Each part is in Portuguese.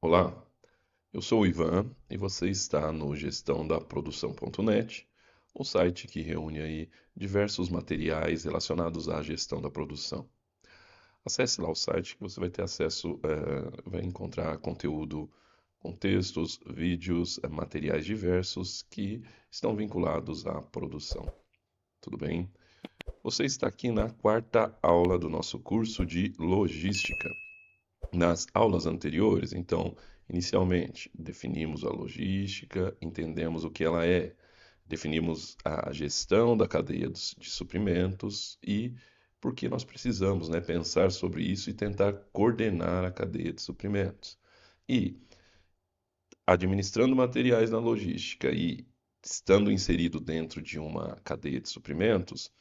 Olá, eu sou o Ivan e você está no gestãodaprodução.net, o site que reúne aí diversos materiais relacionados à gestão da produção. Acesse lá o site que você vai ter acesso, vai encontrar conteúdo com textos, vídeos, materiais diversos que estão vinculados à produção. Tudo bem? Você está aqui na quarta aula do nosso curso de logística. Nas aulas anteriores, então, inicialmente, definimos a logística, entendemos o que ela é, definimos a gestão da cadeia de suprimentos e por que nós precisamos, né, pensar sobre isso e tentar coordenar a cadeia de suprimentos. E, administrando materiais na logística e estando inserido dentro de uma cadeia de suprimentos,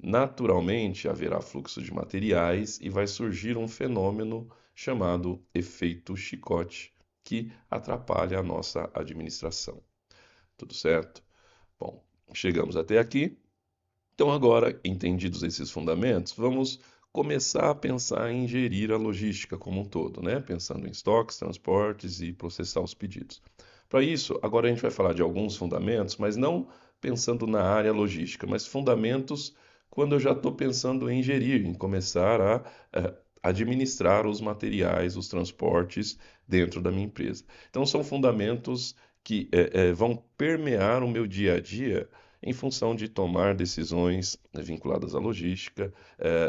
naturalmente haverá fluxo de materiais e vai surgir um fenômeno chamado efeito chicote, que atrapalha a nossa administração. Tudo certo? Bom, chegamos até aqui. Então, agora, entendidos esses fundamentos, vamos começar a pensar em gerir a logística como um todo, né? Pensando em estoques, transportes e processar os pedidos. Para isso, agora a gente vai falar de alguns fundamentos, mas não pensando na área logística, mas fundamentos quando eu já estou pensando em gerir, em começar a administrar os materiais, os transportes dentro da minha empresa. Então, são fundamentos que vão permear o meu dia a dia em função de tomar decisões vinculadas à logística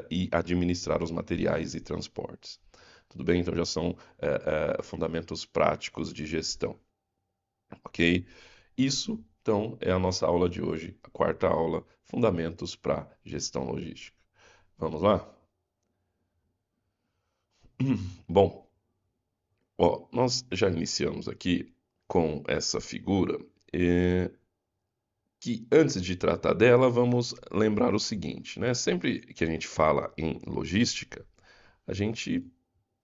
e administrar os materiais e transportes. Tudo bem? Então já são fundamentos práticos de gestão, ok? Isso, então, é a nossa aula de hoje, a quarta aula, Fundamentos para Gestão Logística. Vamos lá? Bom, ó, nós já iniciamos aqui com essa figura, que antes de tratar dela, vamos lembrar o seguinte, né? Sempre que a gente fala em logística, a gente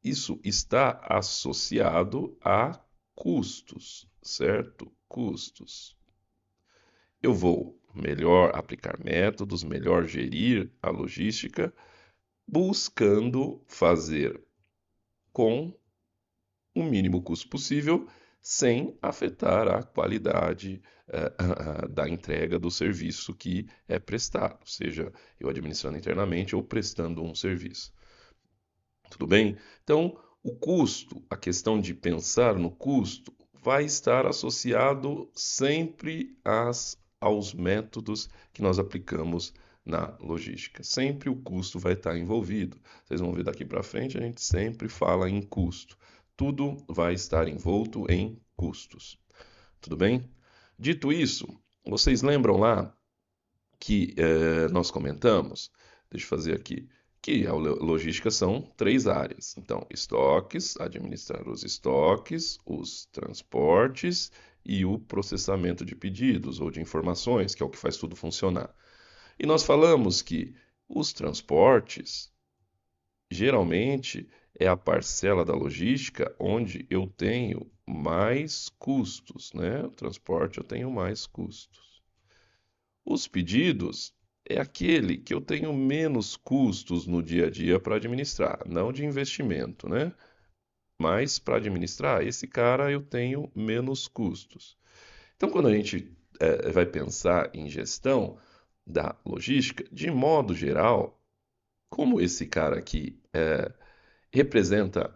isso está associado a custos, certo? Custos. Eu vou melhor aplicar métodos, melhor gerir a logística, buscando fazer com o mínimo custo possível, sem afetar a qualidade da entrega do serviço que é prestado, seja eu administrando internamente ou prestando um serviço. Tudo bem? Então, o custo, a questão de pensar no custo, vai estar associado sempre aos métodos que nós aplicamos na logística. Sempre o custo vai estar envolvido. Vocês vão ver daqui para frente, a gente sempre fala em custo. Tudo vai estar envolto em custos. Tudo bem? Dito isso, vocês lembram lá que nós comentamos, deixa eu fazer aqui, que a logística são três áreas. Então, estoques, administrar os estoques, os transportes e o processamento de pedidos ou de informações, que é o que faz tudo funcionar. E nós falamos que os transportes, geralmente, é a parcela da logística onde eu tenho mais custos, né? O transporte eu tenho mais custos. Os pedidos é aquele que eu tenho menos custos no dia a dia para administrar, não de investimento, né? Mas para administrar, esse cara eu tenho menos custos. Então, quando a gente vai pensar em gestão da logística, de modo geral, como esse cara aqui representa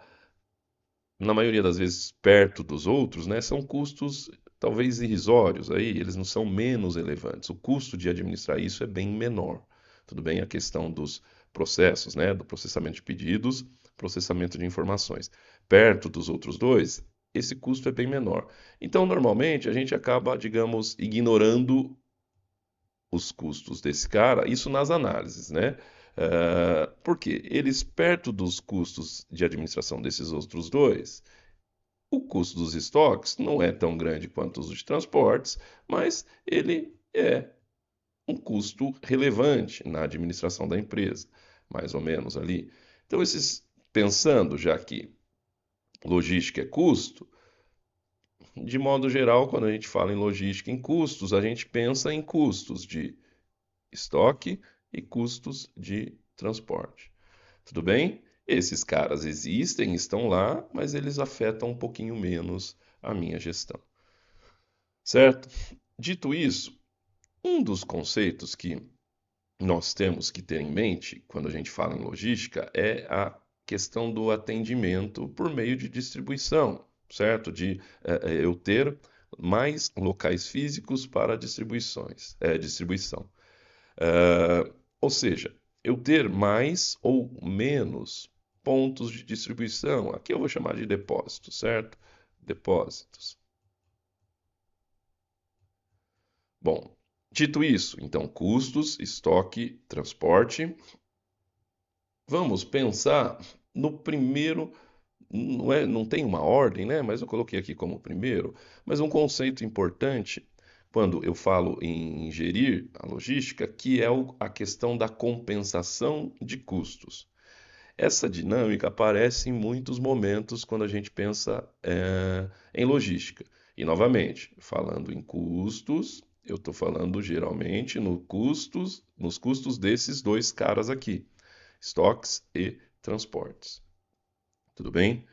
na maioria das vezes perto dos outros, né, são custos talvez irrisórios aí, eles não são menos relevantes. O custo de administrar isso é bem menor. Tudo bem? A questão dos processos, né, do processamento de pedidos, processamento de informações. Perto dos outros dois, esse custo é bem menor. Então, normalmente, a gente acaba, digamos, ignorando os custos desse cara, isso nas análises, né? Por quê? Eles, perto dos custos de administração desses outros dois, o custo dos estoques não é tão grande quanto os de transportes, mas ele é um custo relevante na administração da empresa, mais ou menos ali. Então, pensando já que logística é custo, de modo geral, quando a gente fala em logística em custos, a gente pensa em custos de estoque e custos de transporte. Tudo bem? Esses caras existem, estão lá, mas eles afetam um pouquinho menos a minha gestão. Certo? Dito isso, um dos conceitos que nós temos que ter em mente quando a gente fala em logística é a questão do atendimento por meio de distribuição, certo? De eu ter mais locais físicos para distribuição. Ou seja, eu ter mais ou menos pontos de distribuição. Aqui eu vou chamar de depósitos, certo? Depósitos. Bom, dito isso, então custos, estoque, transporte. Vamos pensar no primeiro, não tem uma ordem, né? Mas eu coloquei aqui como primeiro, mas um conceito importante quando eu falo em gerir a logística, que é a questão da compensação de custos. Essa dinâmica aparece em muitos momentos quando a gente pensa em logística. E, novamente, falando em custos, eu estou falando geralmente nos custos desses dois caras aqui, estoques e transportes. Tudo bem?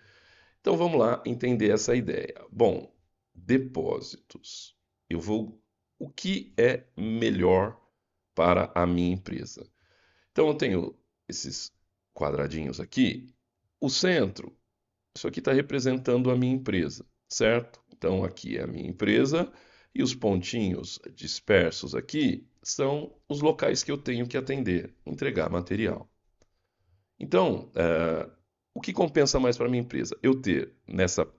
Então vamos lá entender essa ideia. Bom, depósitos. O que é melhor para a minha empresa? Então eu tenho esses quadradinhos aqui. O centro, isso aqui está representando a minha empresa, certo? Então aqui é a minha empresa e os pontinhos dispersos aqui são os locais que eu tenho que atender, entregar material. Então, o que compensa mais para a minha empresa? Eu ter nessa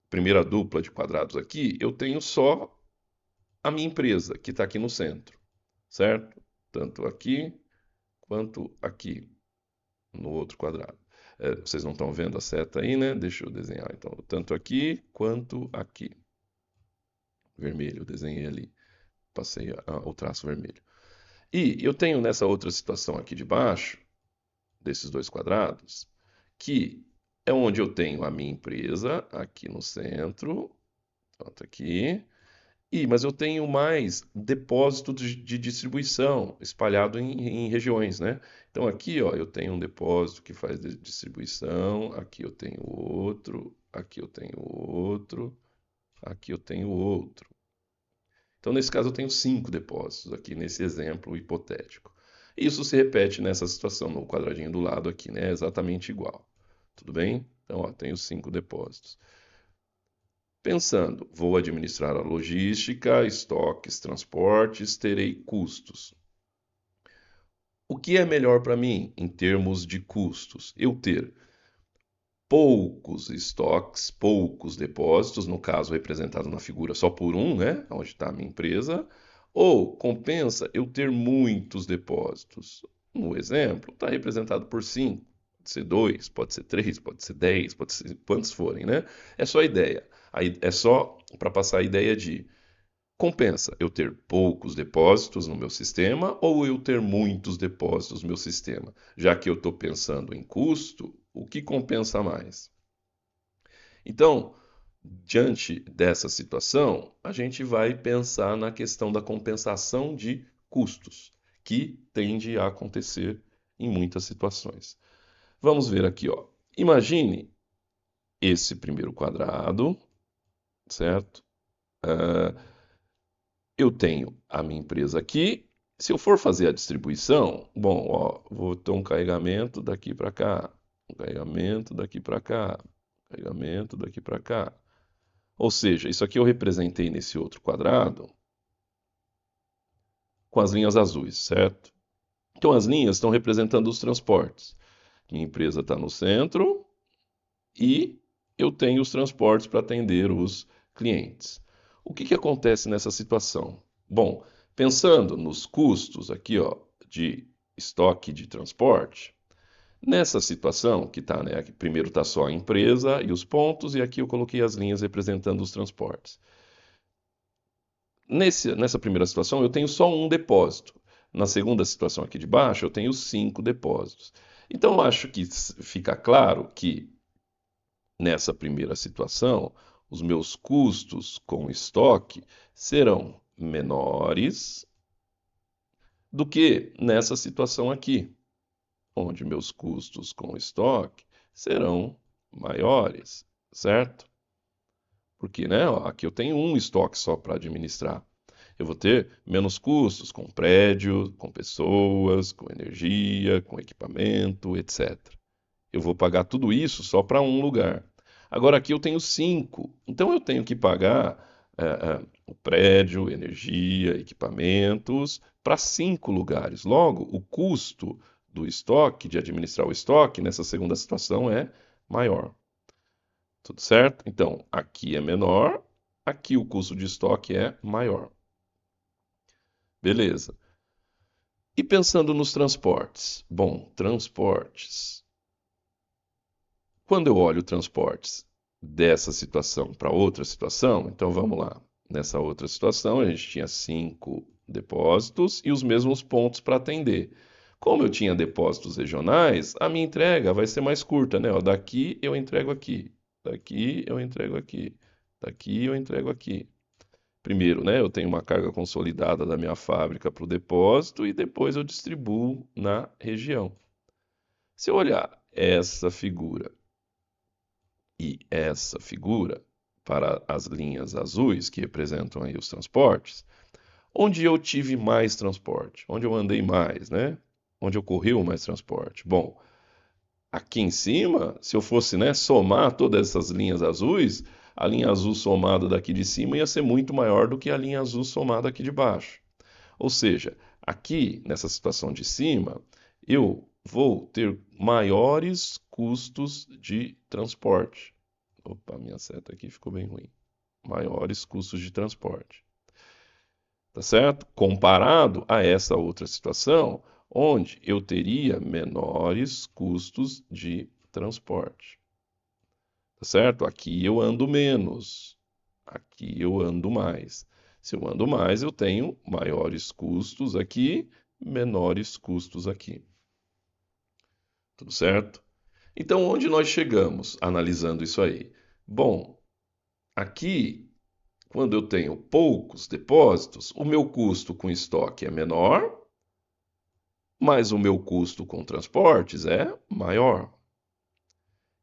primeira dupla de quadrados aqui, eu tenho só a minha empresa, que está aqui no centro, certo? Tanto aqui quanto aqui, no outro quadrado. Vocês não estão vendo a seta aí, né? Deixa eu desenhar então, tanto aqui quanto aqui. Vermelho, eu desenhei ali, passei o traço vermelho. E eu tenho nessa outra situação aqui de baixo, desses dois quadrados, que é onde eu tenho a minha empresa, aqui no centro, pronto, aqui, mas eu tenho mais depósito de distribuição espalhado em regiões, né? Então aqui, ó, eu tenho um depósito que faz distribuição, aqui eu tenho outro, aqui eu tenho outro, aqui eu tenho outro. Então nesse caso eu tenho 5 depósitos aqui nesse exemplo hipotético. Isso se repete nessa situação no quadradinho do lado aqui, né? É exatamente igual. Tudo bem? Então, ó, tenho 5 depósitos. Pensando, vou administrar a logística, estoques, transportes, terei custos. O que é melhor para mim em termos de custos? Eu ter poucos estoques, poucos depósitos, no caso representado na figura só por um, né? Onde está a minha empresa, ou compensa eu ter muitos depósitos. No exemplo, está representado por 5, pode ser 2, pode ser 3, pode ser 10, pode ser quantos forem, né? É só a ideia. É só para passar a ideia de compensa eu ter poucos depósitos no meu sistema ou eu ter muitos depósitos no meu sistema? Já que eu estou pensando em custo, o que compensa mais? Então, diante dessa situação, a gente vai pensar na questão da compensação de custos, que tende a acontecer em muitas situações. Vamos ver aqui, ó. Imagine esse primeiro quadrado, certo? Eu tenho a minha empresa aqui. Se eu for fazer a distribuição, bom, ó, vou ter um carregamento daqui para cá, um carregamento daqui para cá, um carregamento daqui para cá. Ou seja, isso aqui eu representei nesse outro quadrado com as linhas azuis, certo? Então as linhas estão representando os transportes. Minha empresa está no centro e eu tenho os transportes para atender os clientes. O que acontece nessa situação? Bom, pensando nos custos aqui, ó, de estoque de transporte, nessa situação que está, né, aqui primeiro está só a empresa e os pontos, e aqui eu coloquei as linhas representando os transportes. Nessa primeira situação, eu tenho só um depósito. Na segunda situação aqui de baixo, eu tenho 5 depósitos. Então, acho que fica claro que nessa primeira situação, os meus custos com estoque serão menores do que nessa situação aqui, onde meus custos com estoque serão maiores, certo? Porque, né, ó, aqui eu tenho um estoque só para administrar. Eu vou ter menos custos com prédio, com pessoas, com energia, com equipamento, etc. Eu vou pagar tudo isso só para um lugar. Agora aqui eu tenho 5, então eu tenho que pagar o prédio, energia, equipamentos para 5 lugares. Logo, o custo do estoque, de administrar o estoque, nessa segunda situação é maior. Tudo certo? Então, aqui é menor, aqui o custo de estoque é maior. Beleza. E pensando nos transportes? Bom, transportes. Quando eu olho transportes dessa situação para outra situação, então vamos lá. Nessa outra situação, a gente tinha 5 depósitos e os mesmos pontos para atender. Como eu tinha depósitos regionais, a minha entrega vai ser mais curta, né? Ó, daqui eu entrego aqui, daqui eu entrego aqui, daqui eu entrego aqui. Primeiro, né, eu tenho uma carga consolidada da minha fábrica para o depósito e depois eu distribuo na região. Se eu olhar essa figura e essa figura para as linhas azuis que representam aí os transportes, onde eu tive mais transporte, onde eu andei mais, né? Onde ocorreu mais transporte. Bom, aqui em cima, se eu fosse, né, somar todas essas linhas azuis, a linha azul somada daqui de cima ia ser muito maior do que a linha azul somada aqui de baixo. Ou seja, aqui nessa situação de cima, eu vou ter maiores custos de transporte. Opa, minha seta aqui ficou bem ruim. Maiores custos de transporte. Tá certo? Comparado a essa outra situação, onde eu teria menores custos de transporte. Tá certo? Aqui eu ando menos. Aqui eu ando mais. Se eu ando mais, eu tenho maiores custos aqui, menores custos aqui. Tudo certo? Então, onde nós chegamos analisando isso aí? Bom, aqui, quando eu tenho poucos depósitos, o meu custo com estoque é menor, mas o meu custo com transportes é maior.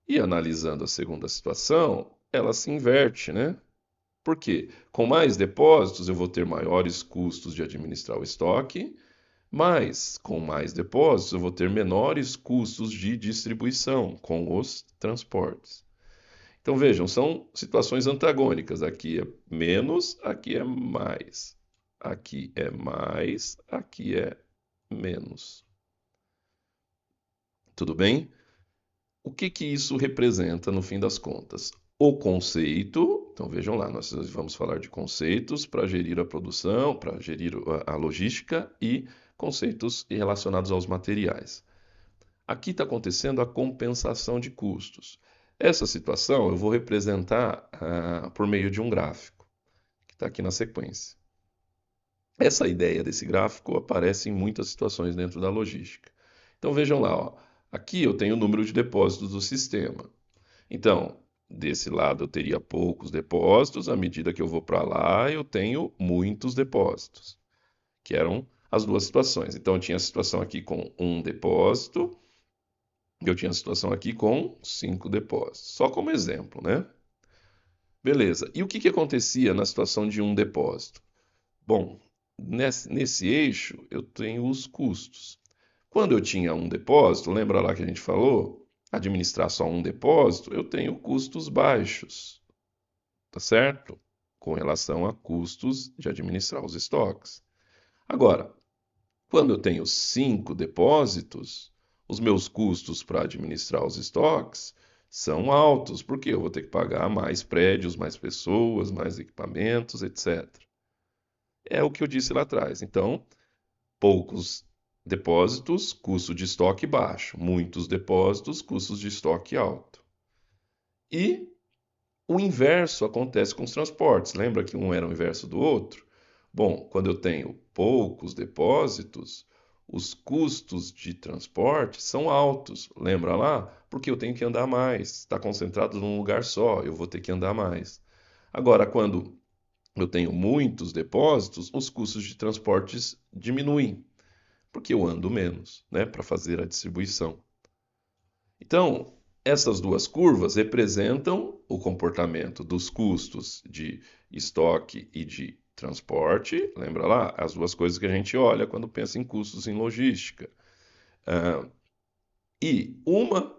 E analisando a segunda situação, ela se inverte, né? Por quê? Com mais depósitos, eu vou ter maiores custos de administrar o estoque, mas com mais depósitos, eu vou ter menores custos de distribuição com os transportes. Então vejam, são situações antagônicas. Aqui é menos, aqui é mais. Aqui é mais, aqui é menos. Tudo bem? O que que isso representa no fim das contas? O conceito, então vejam lá, nós vamos falar de conceitos para gerir a produção, para gerir a logística e conceitos relacionados aos materiais. Aqui está acontecendo a compensação de custos. Essa situação eu vou representar por meio de um gráfico, que está aqui na sequência. Essa ideia desse gráfico aparece em muitas situações dentro da logística. Então vejam lá, ó, aqui eu tenho o número de depósitos do sistema. Então, desse lado eu teria poucos depósitos, à medida que eu vou para lá eu tenho muitos depósitos, que eram as duas situações. Então eu tinha a situação aqui com um depósito, eu tinha a situação aqui com 5 depósitos. Só como exemplo, né? Beleza. E o que acontecia na situação de um depósito? Bom, nesse eixo eu tenho os custos. Quando eu tinha um depósito, lembra lá que a gente falou? Administrar só um depósito, eu tenho custos baixos, tá certo? Com relação a custos de administrar os estoques. Agora, quando eu tenho 5 depósitos, os meus custos para administrar os estoques são altos, porque eu vou ter que pagar mais prédios, mais pessoas, mais equipamentos, etc. É o que eu disse lá atrás. Então, poucos depósitos, custo de estoque baixo. Muitos depósitos, custos de estoque alto. E o inverso acontece com os transportes. Lembra que um era o inverso do outro? Bom, quando eu tenho poucos depósitos, os custos de transporte são altos. Lembra lá? Porque eu tenho que andar mais. Está concentrado num lugar só, eu vou ter que andar mais. Agora, quando eu tenho muitos depósitos, os custos de transportes diminuem, porque eu ando menos, né, para fazer a distribuição. Então, essas duas curvas representam o comportamento dos custos de estoque e de transporte. Lembra lá? As duas coisas que a gente olha quando pensa em custos em logística. E uma,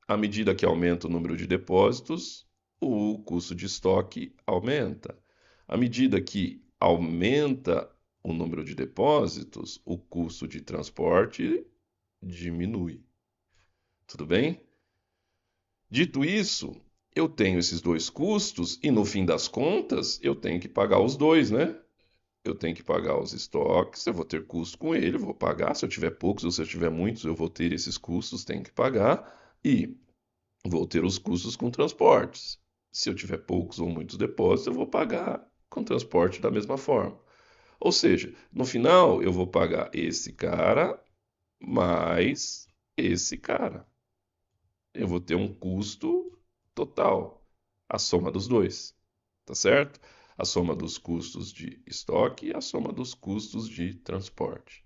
à medida que aumenta o número de depósitos, o custo de estoque aumenta. À medida que aumenta o número de depósitos, o custo de transporte diminui. Tudo bem? Dito isso, eu tenho esses dois custos e no fim das contas eu tenho que pagar os dois, né? Eu tenho que pagar os estoques, eu vou ter custo com ele, vou pagar. Se eu tiver poucos ou se eu tiver muitos, eu vou ter esses custos, tenho que pagar. E vou ter os custos com transportes. Se eu tiver poucos ou muitos depósitos, eu vou pagar com transporte da mesma forma. Ou seja, no final eu vou pagar esse cara mais esse cara. Eu vou ter um custo total, a soma dos dois, tá certo? A soma dos custos de estoque e a soma dos custos de transporte.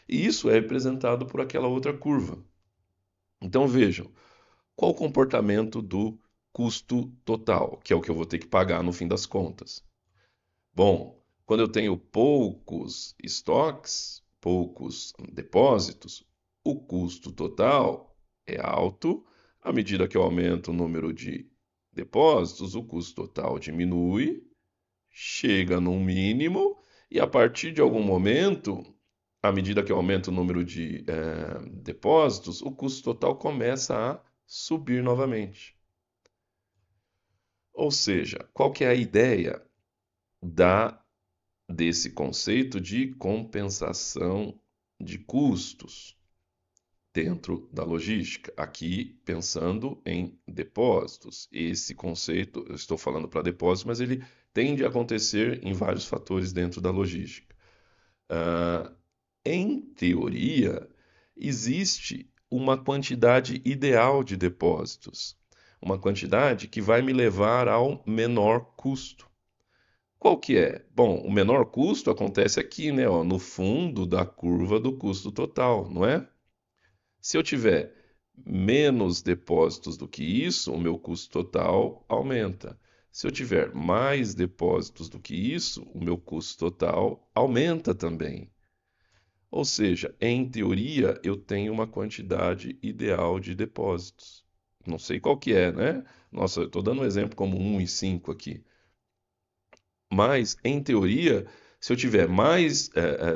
E isso é representado por aquela outra curva. Então vejam, qual o comportamento do custo total, que é o que eu vou ter que pagar no fim das contas? Bom, quando eu tenho poucos estoques, poucos depósitos, o custo total é alto. À medida que eu aumento o número de depósitos, o custo total diminui, chega num mínimo, e a partir de algum momento, à medida que eu aumento o número de depósitos, o custo total começa a subir novamente. Ou seja, qual que é a ideia desse conceito de compensação de custos dentro da logística? Aqui pensando em depósitos. Esse conceito, eu estou falando para depósitos, mas ele tende a acontecer em vários fatores dentro da logística. Em teoria, existe uma quantidade ideal de depósitos, uma quantidade que vai me levar ao menor custo. Qual que é? Bom, o menor custo acontece aqui, né, ó, no fundo da curva do custo total, não é? Se eu tiver menos depósitos do que isso, o meu custo total aumenta. Se eu tiver mais depósitos do que isso, o meu custo total aumenta também. Ou seja, em teoria, eu tenho uma quantidade ideal de depósitos. Não sei qual que é, né? Nossa, eu estou dando um exemplo como 1 e 5 aqui. Mas, em teoria, se eu tiver mais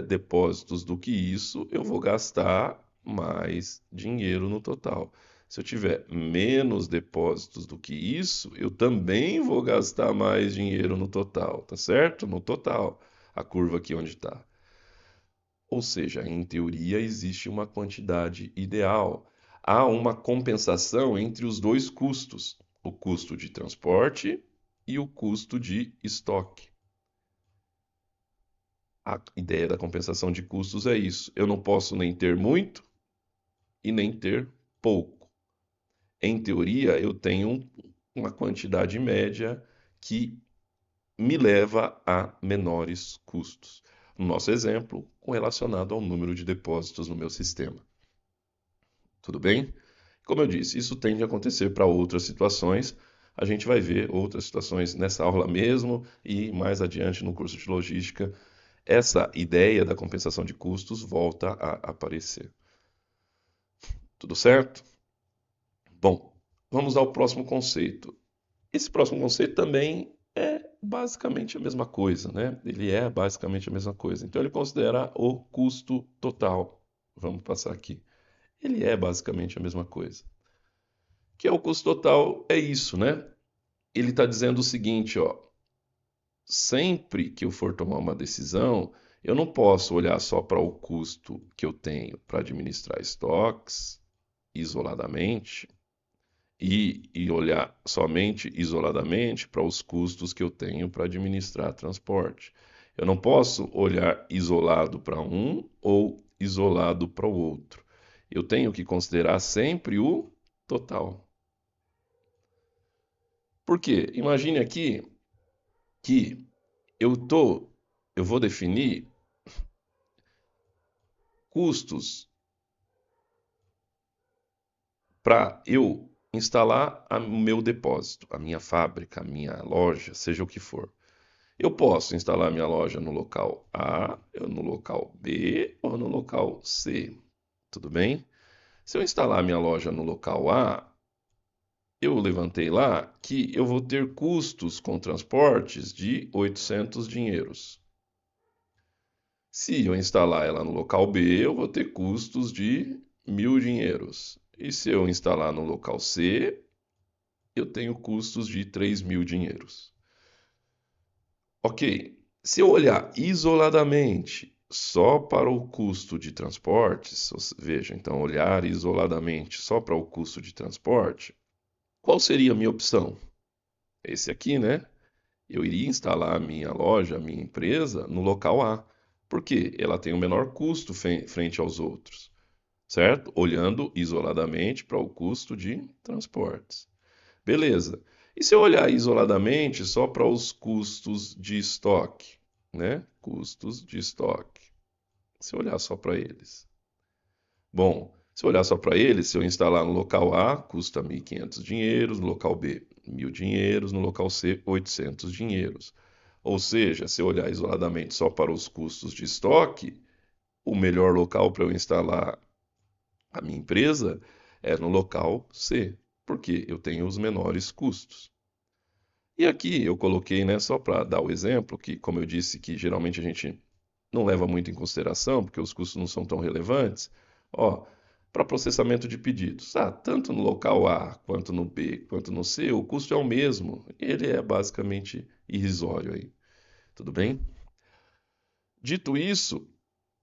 depósitos do que isso, eu vou gastar mais dinheiro no total. Se eu tiver menos depósitos do que isso, eu também vou gastar mais dinheiro no total, tá certo? No total, a curva aqui onde está. Ou seja, em teoria existe uma quantidade ideal. Há uma compensação entre os dois custos, o custo de transporte e o custo de estoque. A ideia da compensação de custos é isso. Eu não posso nem ter muito e nem ter pouco. Em teoria, eu tenho uma quantidade média que me leva a menores custos. No nosso exemplo, relacionado ao número de depósitos no meu sistema. Tudo bem? Como eu disse, isso tende a acontecer para outras situações. A gente vai ver outras situações nessa aula mesmo e mais adiante no curso de logística. Essa ideia da compensação de custos volta a aparecer. Tudo certo? Bom, vamos ao próximo conceito. Esse próximo conceito também é basicamente a mesma coisa, né? Ele é basicamente a mesma coisa. Então ele considera o custo total. Vamos passar aqui. Ele é basicamente a mesma coisa. Que é o custo total, é isso, né? Ele está dizendo o seguinte, ó, sempre que eu for tomar uma decisão, eu não posso olhar só para o custo que eu tenho para administrar estoques isoladamente e olhar somente isoladamente para os custos que eu tenho para administrar transporte. Eu não posso olhar isolado para um ou isolado para o outro. Eu tenho que considerar sempre o total. Por quê? Imagine aqui que eu vou definir custos para eu instalar o meu depósito, a minha fábrica, a minha loja, seja o que for. Eu posso instalar minha loja no local A, no local B ou no local C. Tudo bem? Se eu instalar minha loja no local A, eu levantei lá que eu vou ter custos com transportes de 800 dinheiros. Se eu instalar ela no local B, eu vou ter custos de 1.000 dinheiros. E se eu instalar no local C, eu tenho custos de 3.000 dinheiros. Ok, se eu olhar isoladamente só para o custo de transportes, veja, então olhar isoladamente só para o custo de transporte, qual seria a minha opção? Esse aqui, né? Eu iria instalar a minha loja, a minha empresa no local A, porque ela tem o menor custo frente aos outros, certo? Olhando isoladamente para o custo de transportes. Beleza. E se eu olhar isoladamente só para os custos de estoque, né? Custos de estoque. Se eu olhar só para eles. Bom, se eu olhar só para eles, se eu instalar no local A, custa 1.500 dinheiros, no local B, 1.000 dinheiros, no local C, 800 dinheiros. Ou seja, se eu olhar isoladamente só para os custos de estoque, o melhor local para eu instalar a minha empresa é no local C, porque eu tenho os menores custos. E aqui eu coloquei, né, só para dar o exemplo, que como eu disse que geralmente a gente não leva muito em consideração, porque os custos não são tão relevantes, ó, para processamento de pedidos, tanto no local A, quanto no B, quanto no C, o custo é o mesmo, ele é basicamente irrisório aí, tudo bem? Dito isso,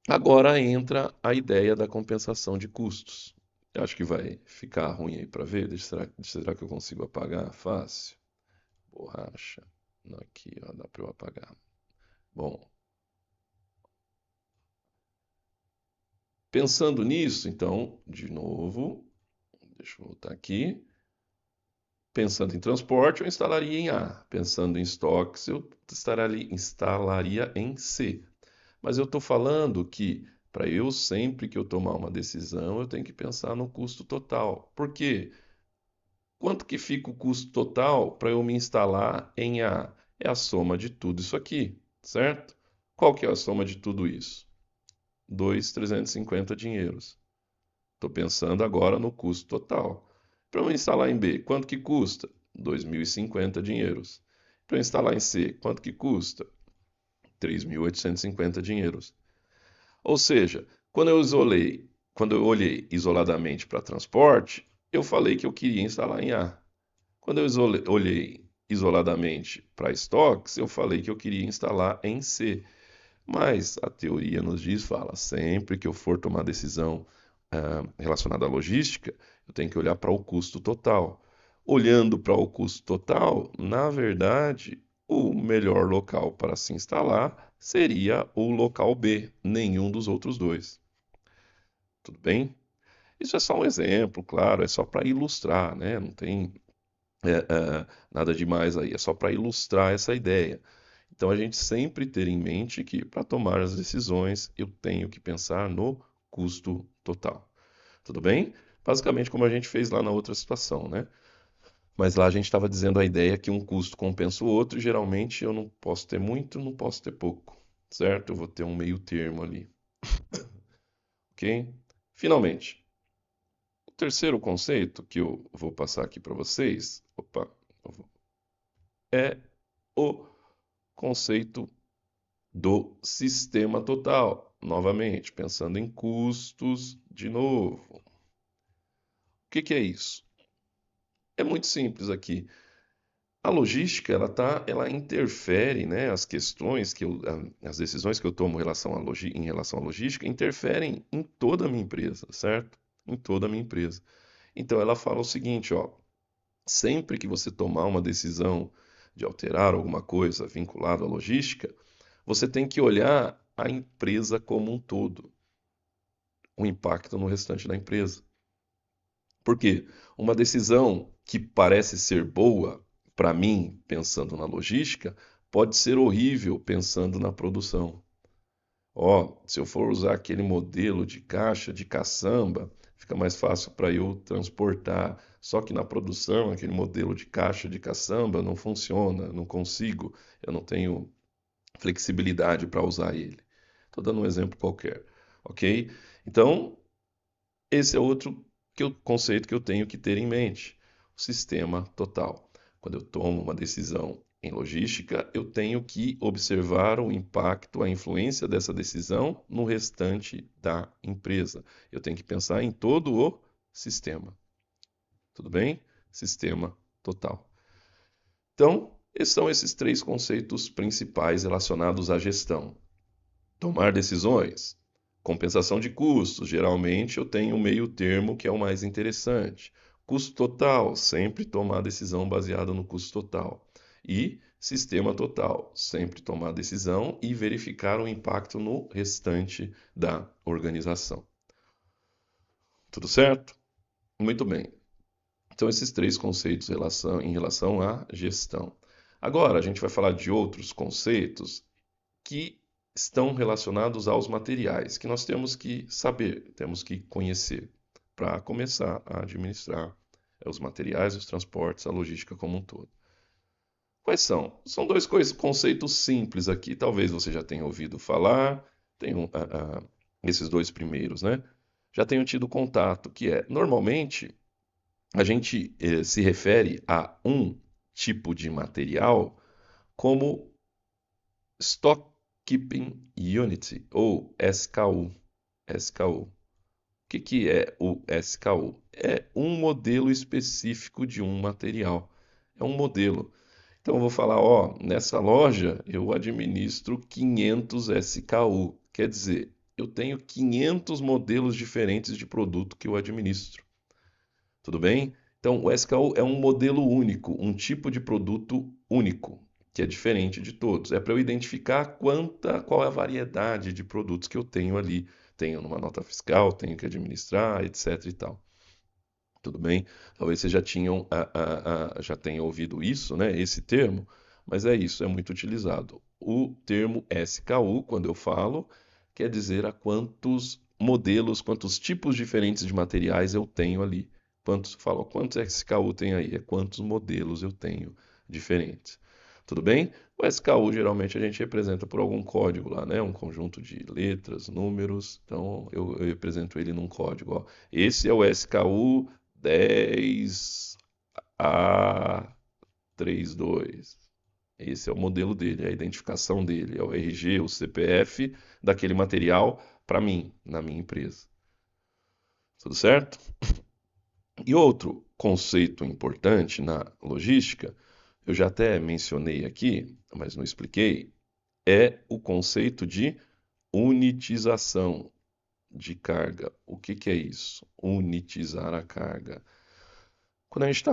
agora entra a ideia da compensação de custos. Eu acho que vai ficar ruim aí para ver, será que eu consigo apagar? Fácil. Borracha. Aqui, ó, dá para eu apagar. Bom, pensando nisso, então, de novo, deixa eu voltar aqui. Pensando em transporte, eu instalaria em A. Pensando em estoques, eu instalaria em C. Mas eu estou falando que para eu sempre que eu tomar uma decisão, eu tenho que pensar no custo total. Por quê? Quanto que fica o custo total para eu me instalar em A? É a soma de tudo isso aqui, certo? Qual que é a soma de tudo isso? 2.350 dinheiros. Estou pensando agora no custo total. Para eu instalar em B, quanto que custa? 2.050 dinheiros. Para eu instalar em C, quanto que custa? 3.850 dinheiros. Ou seja, quando eu olhei isoladamente para transporte, eu falei que eu queria instalar em A. Quando eu olhei isoladamente para estoques, eu falei que eu queria instalar em C. Mas a teoria nos diz, fala, sempre que eu for tomar decisão relacionada à logística, eu tenho que olhar para o custo total. Olhando para o custo total, na verdade, o melhor local para se instalar seria o local B, nenhum dos outros dois. Tudo bem? Isso é só um exemplo, claro, é só para ilustrar, né? Não tem nada demais aí, é só para ilustrar essa ideia. Então a gente sempre ter em mente que para tomar as decisões eu tenho que pensar no custo total. Tudo bem? Basicamente como a gente fez lá na outra situação, né? Mas lá a gente estava dizendo a ideia que um custo compensa o outro, e geralmente eu não posso ter muito, não posso ter pouco, certo? Eu vou ter um meio termo ali, ok? Finalmente, o terceiro conceito que eu vou passar aqui para vocês, é o conceito do sistema total. Novamente, pensando em custos de novo. O que é isso? É muito simples aqui. A logística, ela interfere, né, as decisões que eu tomo em relação à logística interferem em toda a minha empresa, certo? Em toda a minha empresa. Então ela fala o seguinte, ó, sempre que você tomar uma decisão de alterar alguma coisa vinculada à logística, você tem que olhar a empresa como um todo, o impacto no restante da empresa. Por quê? Uma decisão que parece ser boa para mim, pensando na logística, pode ser horrível pensando na produção. Se eu for usar aquele modelo de caixa de caçamba, fica mais fácil para eu transportar. Só que na produção, aquele modelo de caixa de caçamba não funciona, não consigo, eu não tenho flexibilidade para usar ele. Estou dando um exemplo qualquer, ok? Então, esse é outro conceito que eu tenho que ter em mente, o sistema total. Quando eu tomo uma decisão em logística, eu tenho que observar o impacto, a influência dessa decisão no restante da empresa. Eu tenho que pensar em todo o sistema. Tudo bem? Sistema total. Então, esses são esses três conceitos principais relacionados à gestão. Tomar decisões, compensação de custos. Geralmente eu tenho um meio termo que é o mais interessante. Custo total, sempre tomar decisão baseada no custo total. E sistema total, sempre tomar decisão e verificar o impacto no restante da organização. Tudo certo? Muito bem. Então, esses três conceitos em relação à gestão. Agora, a gente vai falar de outros conceitos que estão relacionados aos materiais, que nós temos que saber, temos que conhecer, para começar a administrar os materiais, os transportes, a logística como um todo. Quais são? São dois conceitos simples aqui, talvez você já tenha ouvido falar, tenham, esses dois primeiros, né? Já tenham tido contato, que é, normalmente, a gente se refere a um tipo de material como Stock Keeping Unit, ou SKU. SKU. O que é o SKU? É um modelo específico de um material. É um modelo. Então eu vou falar, nessa loja eu administro 500 SKU. Quer dizer, eu tenho 500 modelos diferentes de produto que eu administro. Tudo bem? Então, o SKU é um modelo único, um tipo de produto único, que é diferente de todos. É para eu identificar qual é a variedade de produtos que eu tenho ali. Tenho numa nota fiscal, tenho que administrar, etc e tal. Tudo bem? Talvez vocês já tenham ouvido isso, né? Esse termo, mas é isso, é muito utilizado. O termo SKU, quando eu falo, quer dizer a quantos modelos, quantos tipos diferentes de materiais eu tenho ali. Quantos SKU tem aí? É quantos modelos eu tenho diferentes. Tudo bem? O SKU geralmente a gente representa por algum código lá, né? Um conjunto de letras, números. Então eu represento ele num código. Ó. Esse é o SKU 10A32. Esse é o modelo dele, é a identificação dele, é o RG, o CPF daquele material para mim, na minha empresa. Tudo certo? E outro conceito importante na logística, eu já até mencionei aqui, mas não expliquei, é o conceito de unitização de carga. O que é isso? Unitizar a carga. Quando a gente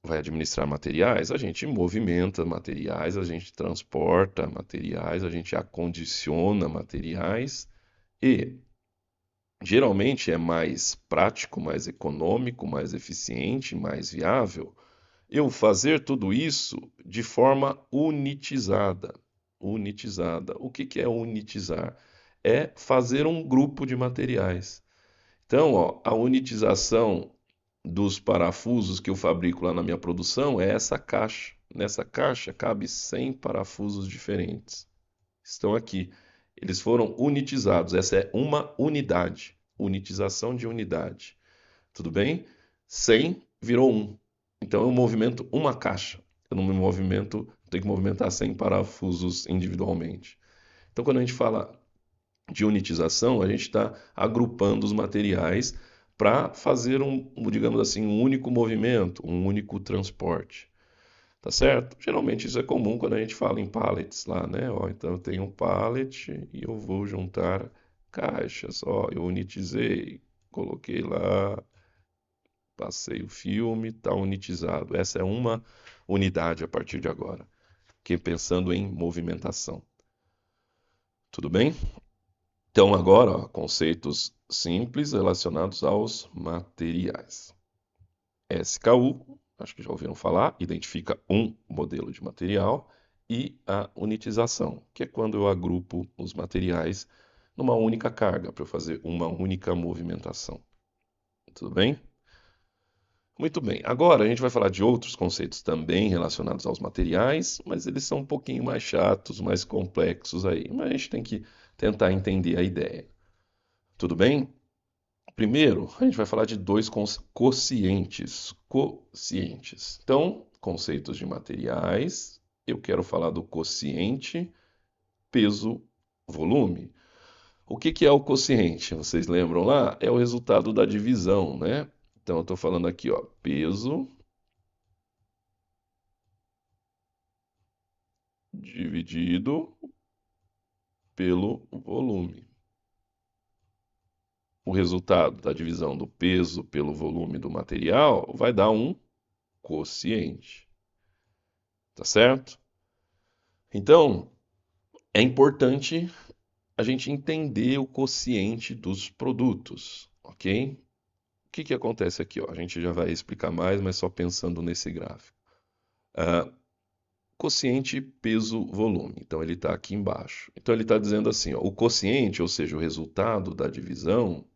vai administrar materiais, a gente movimenta materiais, a gente transporta materiais, a gente acondiciona materiais e geralmente é mais prático, mais econômico, mais eficiente, mais viável eu fazer tudo isso de forma unitizada. Unitizada. O que é unitizar? É fazer um grupo de materiais. Então, a unitização dos parafusos que eu fabrico lá na minha produção é essa caixa. Nessa caixa cabe 100 parafusos diferentes. Estão aqui. Eles foram unitizados. Essa é uma unidade. Unitização de unidade. Tudo bem? 100 virou 1. Então eu movimento uma caixa. Eu não me movimento, tenho que movimentar 100 parafusos individualmente. Então quando a gente fala de unitização, a gente está agrupando os materiais para fazer digamos assim, um único movimento, um único transporte. Tá certo? Geralmente isso é comum quando a gente fala em pallets lá, né? Então eu tenho um pallet e eu vou juntar caixas. Eu unitizei, coloquei lá, passei o filme, está unitizado. Essa é uma unidade a partir de agora. Fiquei pensando em movimentação. Tudo bem? Então, agora, conceitos simples relacionados aos materiais. SKU, acho que já ouviram falar, identifica um modelo de material, e a unitização, que é quando eu agrupo os materiais numa única carga, para eu fazer uma única movimentação. Tudo bem? Muito bem. Agora a gente vai falar de outros conceitos também relacionados aos materiais, mas eles são um pouquinho mais chatos, mais complexos aí. Mas a gente tem que tentar entender a ideia. Tudo bem? Primeiro, a gente vai falar de dois quocientes. Quocientes. Então, conceitos de materiais. Eu quero falar do quociente peso-volume. O que que é o quociente? Vocês lembram lá? É o resultado da divisão, né? Então, eu estou falando aqui, ó, peso dividido pelo volume. O resultado da divisão do peso pelo volume do material vai dar um quociente. Tá certo? Então, é importante a gente entender o quociente dos produtos, ok? O que que acontece aqui, ó? A gente já vai explicar mais, mas só pensando nesse gráfico. Quociente peso-volume. Então, ele está aqui embaixo. Então, ele está dizendo assim, ó, o quociente, ou seja, o resultado da divisão,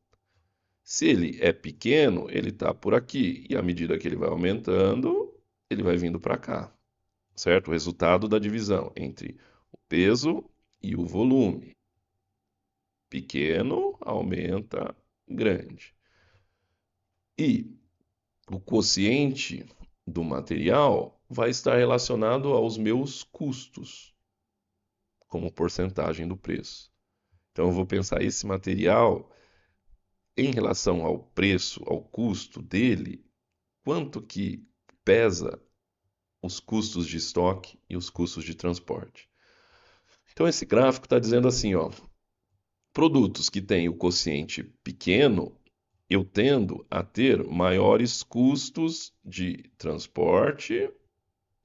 se ele é pequeno, ele está por aqui. E à medida que ele vai aumentando, ele vai vindo para cá. Certo? O resultado da divisão entre o peso e o volume. Pequeno aumenta grande. E o quociente do material vai estar relacionado aos meus custos, como porcentagem do preço. Então, eu vou pensar esse material em relação ao preço, ao custo dele, quanto que pesa os custos de estoque e os custos de transporte. Então, esse gráfico está dizendo assim, ó, produtos que têm o quociente pequeno, eu tendo a ter maiores custos de transporte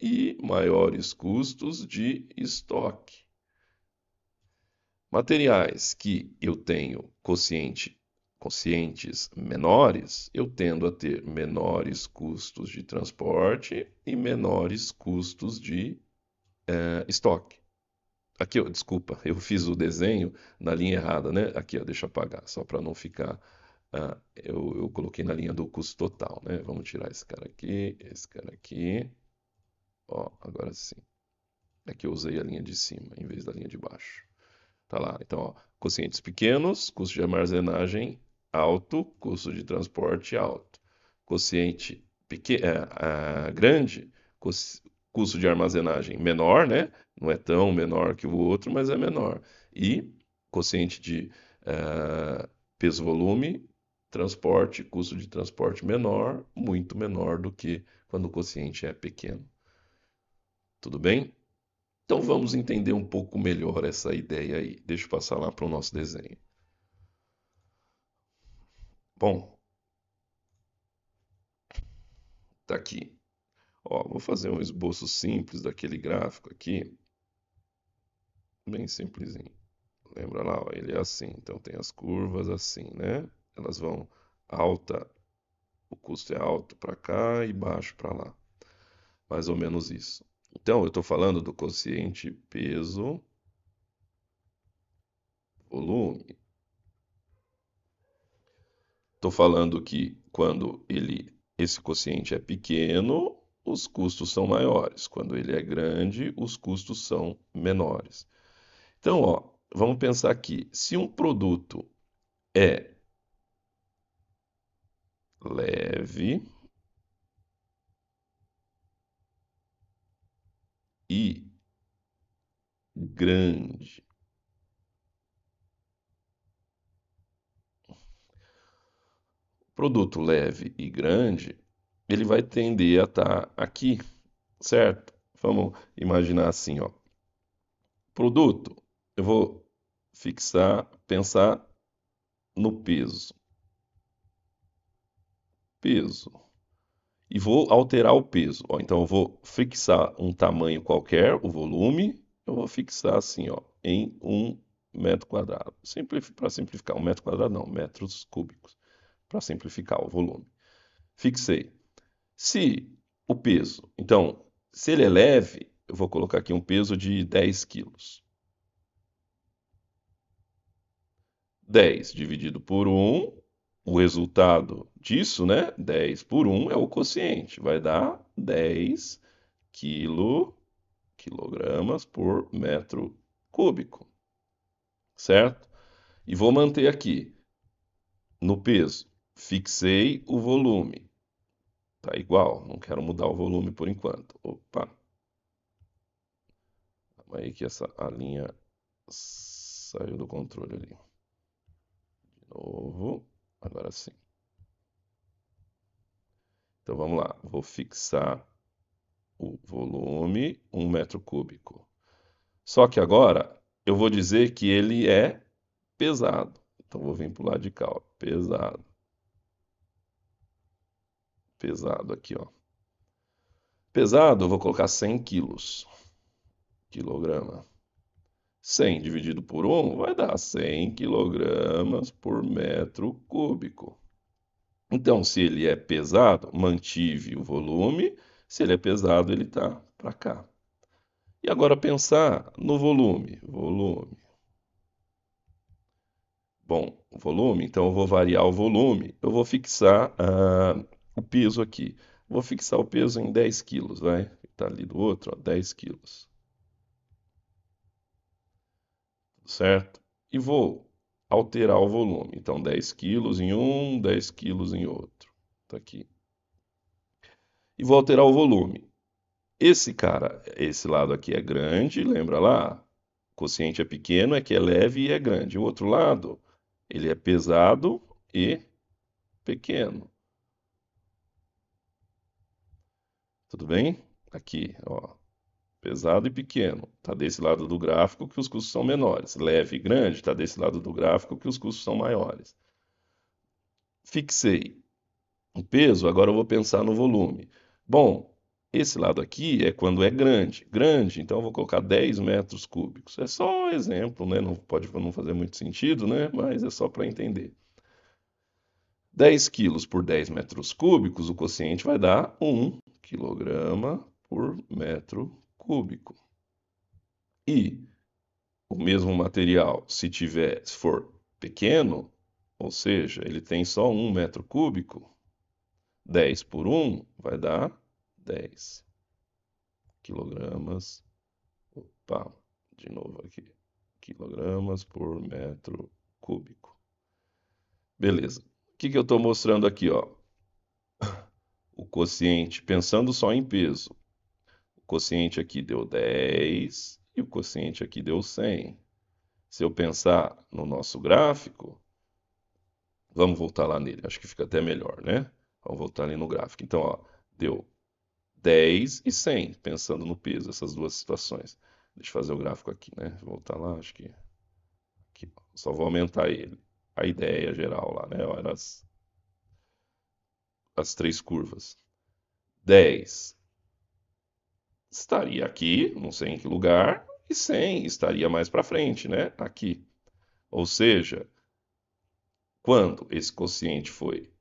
e maiores custos de estoque. Materiais que eu tenho quocientes menores, eu tendo a ter menores custos de transporte e menores custos de estoque. Aqui, ó, desculpa, eu fiz o desenho na linha errada, né? Aqui, ó, deixa eu apagar, só para não ficar. Eu coloquei na linha do custo total, né? Vamos tirar esse cara aqui. Ó, agora sim. Aqui eu usei a linha de cima em vez da linha de baixo. Tá lá. Então, ó, quocientes pequenos, custo de armazenagem alto, custo de transporte alto. Quociente grande, custo de armazenagem menor, né? Não é tão menor que o outro, mas é menor. E quociente de peso-volume, transporte, custo de transporte menor, muito menor do que quando o quociente é pequeno. Tudo bem? Então vamos entender um pouco melhor essa ideia aí. Deixa eu passar lá para o nosso desenho. Bom, tá aqui. Ó, vou fazer um esboço simples daquele gráfico aqui, bem simplesinho. Lembra lá, ó, ele é assim, então tem as curvas assim, né? Elas vão alta, o custo é alto para cá e baixo para lá. Mais ou menos isso. Então, eu estou falando do quociente peso, volume. Estou falando que quando esse quociente é pequeno, os custos são maiores. Quando ele é grande, os custos são menores. Então, ó, vamos pensar aqui. Se um produto é leve e grande, produto leve e grande, ele vai tender a estar aqui, certo? Vamos imaginar assim, ó. Produto, eu vou pensar no peso. Peso. E vou alterar o peso. Ó, então eu vou fixar um tamanho qualquer, o volume, eu vou fixar assim, ó, em 1 metro quadrado. Para simplificar, 1 metro quadrado não, metros cúbicos, para simplificar o volume. Fixei. Se o peso, então, se ele é leve, eu vou colocar aqui um peso de 10 quilos. 10 dividido por 1, o resultado disso, né? 10 por 1 é o quociente, vai dar 10 quilogramas por metro cúbico, certo? E vou manter aqui no peso. Fixei o volume. Tá igual, não quero mudar o volume por enquanto. Opa, calma aí que a linha saiu do controle ali. De novo, agora sim. Então vamos lá, vou fixar o volume 1 metro cúbico. Só que agora eu vou dizer que ele é pesado. Então vou vir para o lado de cá, ó, pesado. Pesado aqui, ó. Pesado, eu vou colocar 100 quilos. Quilograma. 100 dividido por 1 vai dar 100 quilogramas por metro cúbico. Então, se ele é pesado, mantive o volume. Se ele é pesado, ele está para cá. E agora pensar no volume. Volume. Bom, o volume, então eu vou variar o volume. Eu vou fixar o peso aqui. Vou fixar o peso em 10 quilos, vai? Está ali do outro, ó, 10 quilos. Certo? E vou alterar o volume. Então, 10 quilos em um, 10 quilos em outro. Tá aqui. E vou alterar o volume. Esse cara, esse lado aqui é grande, lembra lá? O quociente é pequeno, é que é leve e é grande. O outro lado, ele é pesado e pequeno. Tudo bem? Aqui, ó. Pesado e pequeno. Está desse lado do gráfico que os custos são menores. Leve e grande está desse lado do gráfico que os custos são maiores. Fixei o peso, agora eu vou pensar no volume. Bom, esse lado aqui é quando é grande. Grande, então eu vou colocar 10 metros cúbicos. É só um exemplo, né? Não pode não fazer muito sentido, né? Mas é só para entender. 10 quilos por 10 metros cúbicos, o quociente vai dar 1 quilograma por metro cúbico. E o mesmo material, se for pequeno, ou seja, ele tem só 1 metro cúbico, 10 por 1 vai dar 10 quilogramas. Opa, de novo aqui. Quilogramas por metro cúbico. Beleza. O que eu estou mostrando aqui, ó? O quociente, pensando só em peso. O quociente aqui deu 10 e o quociente aqui deu 100. Se eu pensar no nosso gráfico, vamos voltar lá nele, acho que fica até melhor, né? Vamos voltar ali no gráfico. Então, ó, deu 10 e 100, pensando no peso, essas duas situações. Deixa eu fazer o gráfico aqui, né? Vou voltar lá, acho que aqui, só vou aumentar ele. A ideia geral lá, né? Olha as três curvas. 10 estaria aqui, não sei em que lugar, e 100 estaria mais para frente, né? Aqui. Ou seja, quando esse quociente foi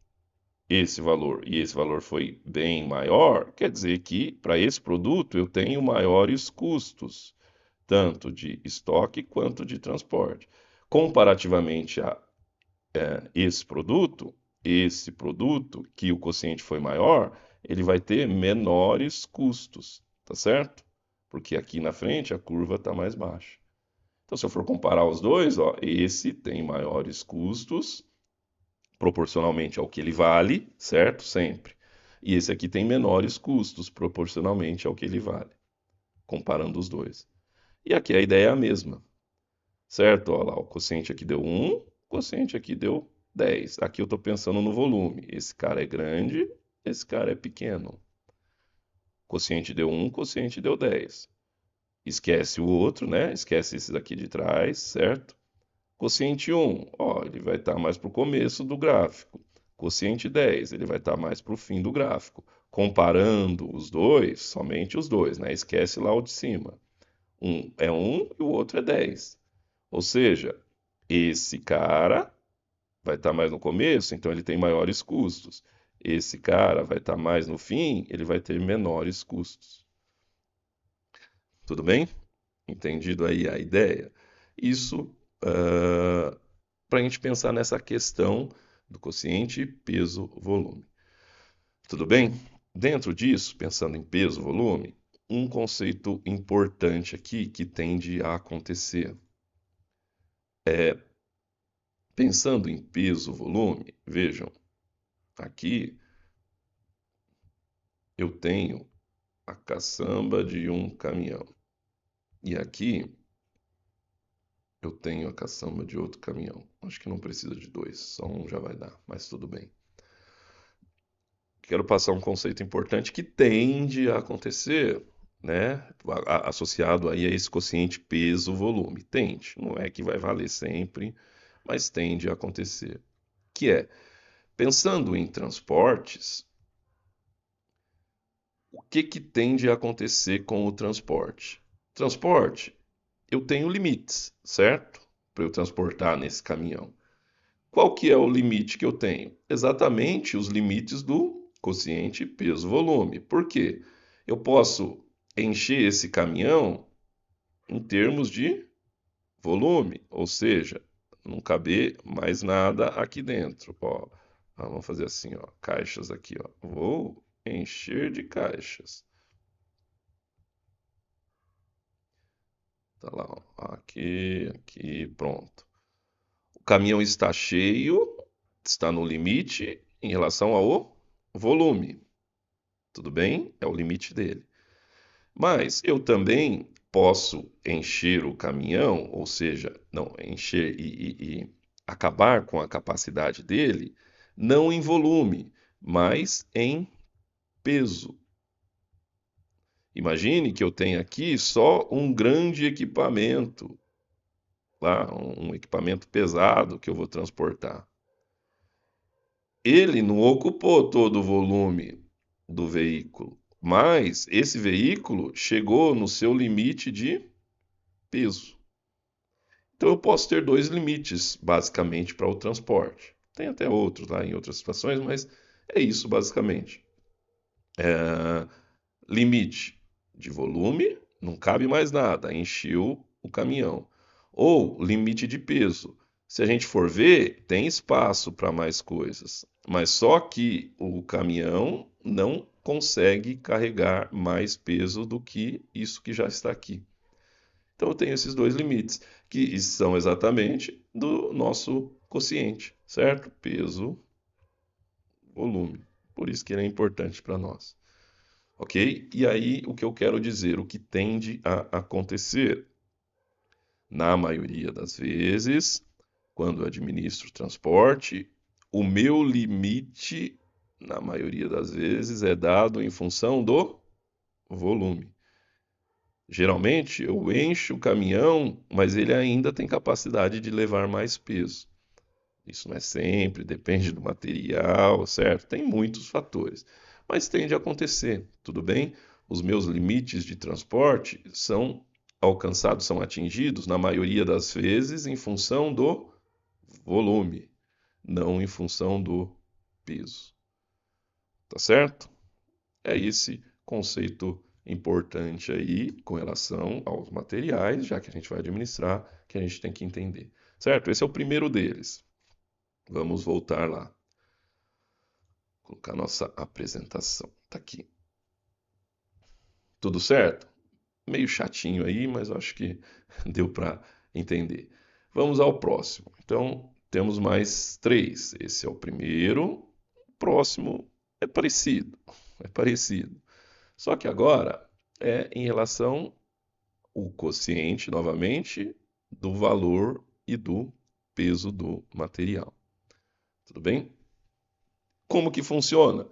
esse valor e esse valor foi bem maior, quer dizer que para esse produto eu tenho maiores custos, tanto de estoque quanto de transporte. Comparativamente a esse produto que o quociente foi maior, ele vai ter menores custos, tá certo? Porque aqui na frente a curva está mais baixa. Então, se eu for comparar os dois, ó, esse tem maiores custos proporcionalmente ao que ele vale, certo? Sempre. E esse aqui tem menores custos proporcionalmente ao que ele vale, comparando os dois. E aqui a ideia é a mesma, certo? Olha lá, o quociente aqui deu 1, o quociente aqui deu 10. Aqui eu estou pensando no volume. Esse cara é grande, esse cara é pequeno. O quociente deu 1, o quociente deu 10. Esquece o outro, né? Esquece esse daqui de trás, certo? Quociente 1, ó, ele vai estar mais para o começo do gráfico. Quociente 10, ele vai estar mais para o fim do gráfico. Comparando os dois, somente os dois, né? Esquece lá o de cima. Um é 1 e o outro é 10. Ou seja, esse cara vai estar mais no começo, então ele tem maiores custos. Esse cara vai estar mais no fim, ele vai ter menores custos. Tudo bem? Entendido aí a ideia? Isso para a gente pensar nessa questão do quociente peso-volume. Tudo bem? Dentro disso, pensando em peso-volume, um conceito importante aqui que tende a acontecer. Pensando em peso-volume, vejam, aqui eu tenho a caçamba de um caminhão. E aqui eu tenho a caçamba de outro caminhão. Acho que não precisa de dois, só um já vai dar, mas tudo bem. Quero passar um conceito importante que tende a acontecer, né? Associado aí a esse quociente peso-volume. Tende, não é que vai valer sempre, mas tende a acontecer. Que é, pensando em transportes, o que tende a acontecer com o transporte? Transporte, eu tenho limites, certo? Para eu transportar nesse caminhão. Qual que é o limite que eu tenho? Exatamente os limites do quociente peso-volume. Por quê? Eu posso encher esse caminhão em termos de volume, ou seja, não caber mais nada aqui dentro. Ó, vamos fazer assim, ó, caixas aqui, ó. Vou encher de caixas. Tá lá, ó. Aqui, pronto. O caminhão está cheio, está no limite em relação ao volume. Tudo bem? É o limite dele. Mas eu também posso encher o caminhão, ou seja, não, encher e acabar com a capacidade dele, não em volume, mas em peso. Imagine que eu tenho aqui só um grande equipamento, lá, um equipamento pesado que eu vou transportar. Ele não ocupou todo o volume do veículo, mas esse veículo chegou no seu limite de peso. Então eu posso ter dois limites, basicamente, para o transporte. Tem até outros lá em outras situações, mas é isso basicamente. Limite de volume, não cabe mais nada, encheu o caminhão. Ou limite de peso. Se a gente for ver, tem espaço para mais coisas, mas só que o caminhão não consegue carregar mais peso do que isso que já está aqui. Então eu tenho esses dois limites, que são exatamente do nosso quociente, certo? Peso, volume. Por isso que ele é importante para nós. Ok? E aí, o que eu quero dizer, o que tende a acontecer? Na maioria das vezes, quando eu administro transporte, o meu limite, na maioria das vezes, é dado em função do volume. Geralmente, eu encho o caminhão, mas ele ainda tem capacidade de levar mais peso. Isso não é sempre, depende do material, certo? Tem muitos fatores, mas tende a acontecer, tudo bem? Os meus limites de transporte são alcançados, são atingidos, na maioria das vezes, em função do volume, não em função do peso. Tá certo? É esse conceito importante aí com relação aos materiais, já que a gente vai administrar, que a gente tem que entender. Certo? Esse é o primeiro deles. Vamos voltar lá. Colocar nossa apresentação. Tá aqui. Tudo certo? Meio chatinho aí, mas acho que deu para entender. Vamos ao próximo. Então, temos mais três. Esse é o primeiro. O próximo é parecido. É parecido. Só que agora é em relação ao quociente, novamente, do valor e do peso do material. Tudo bem? Como que funciona?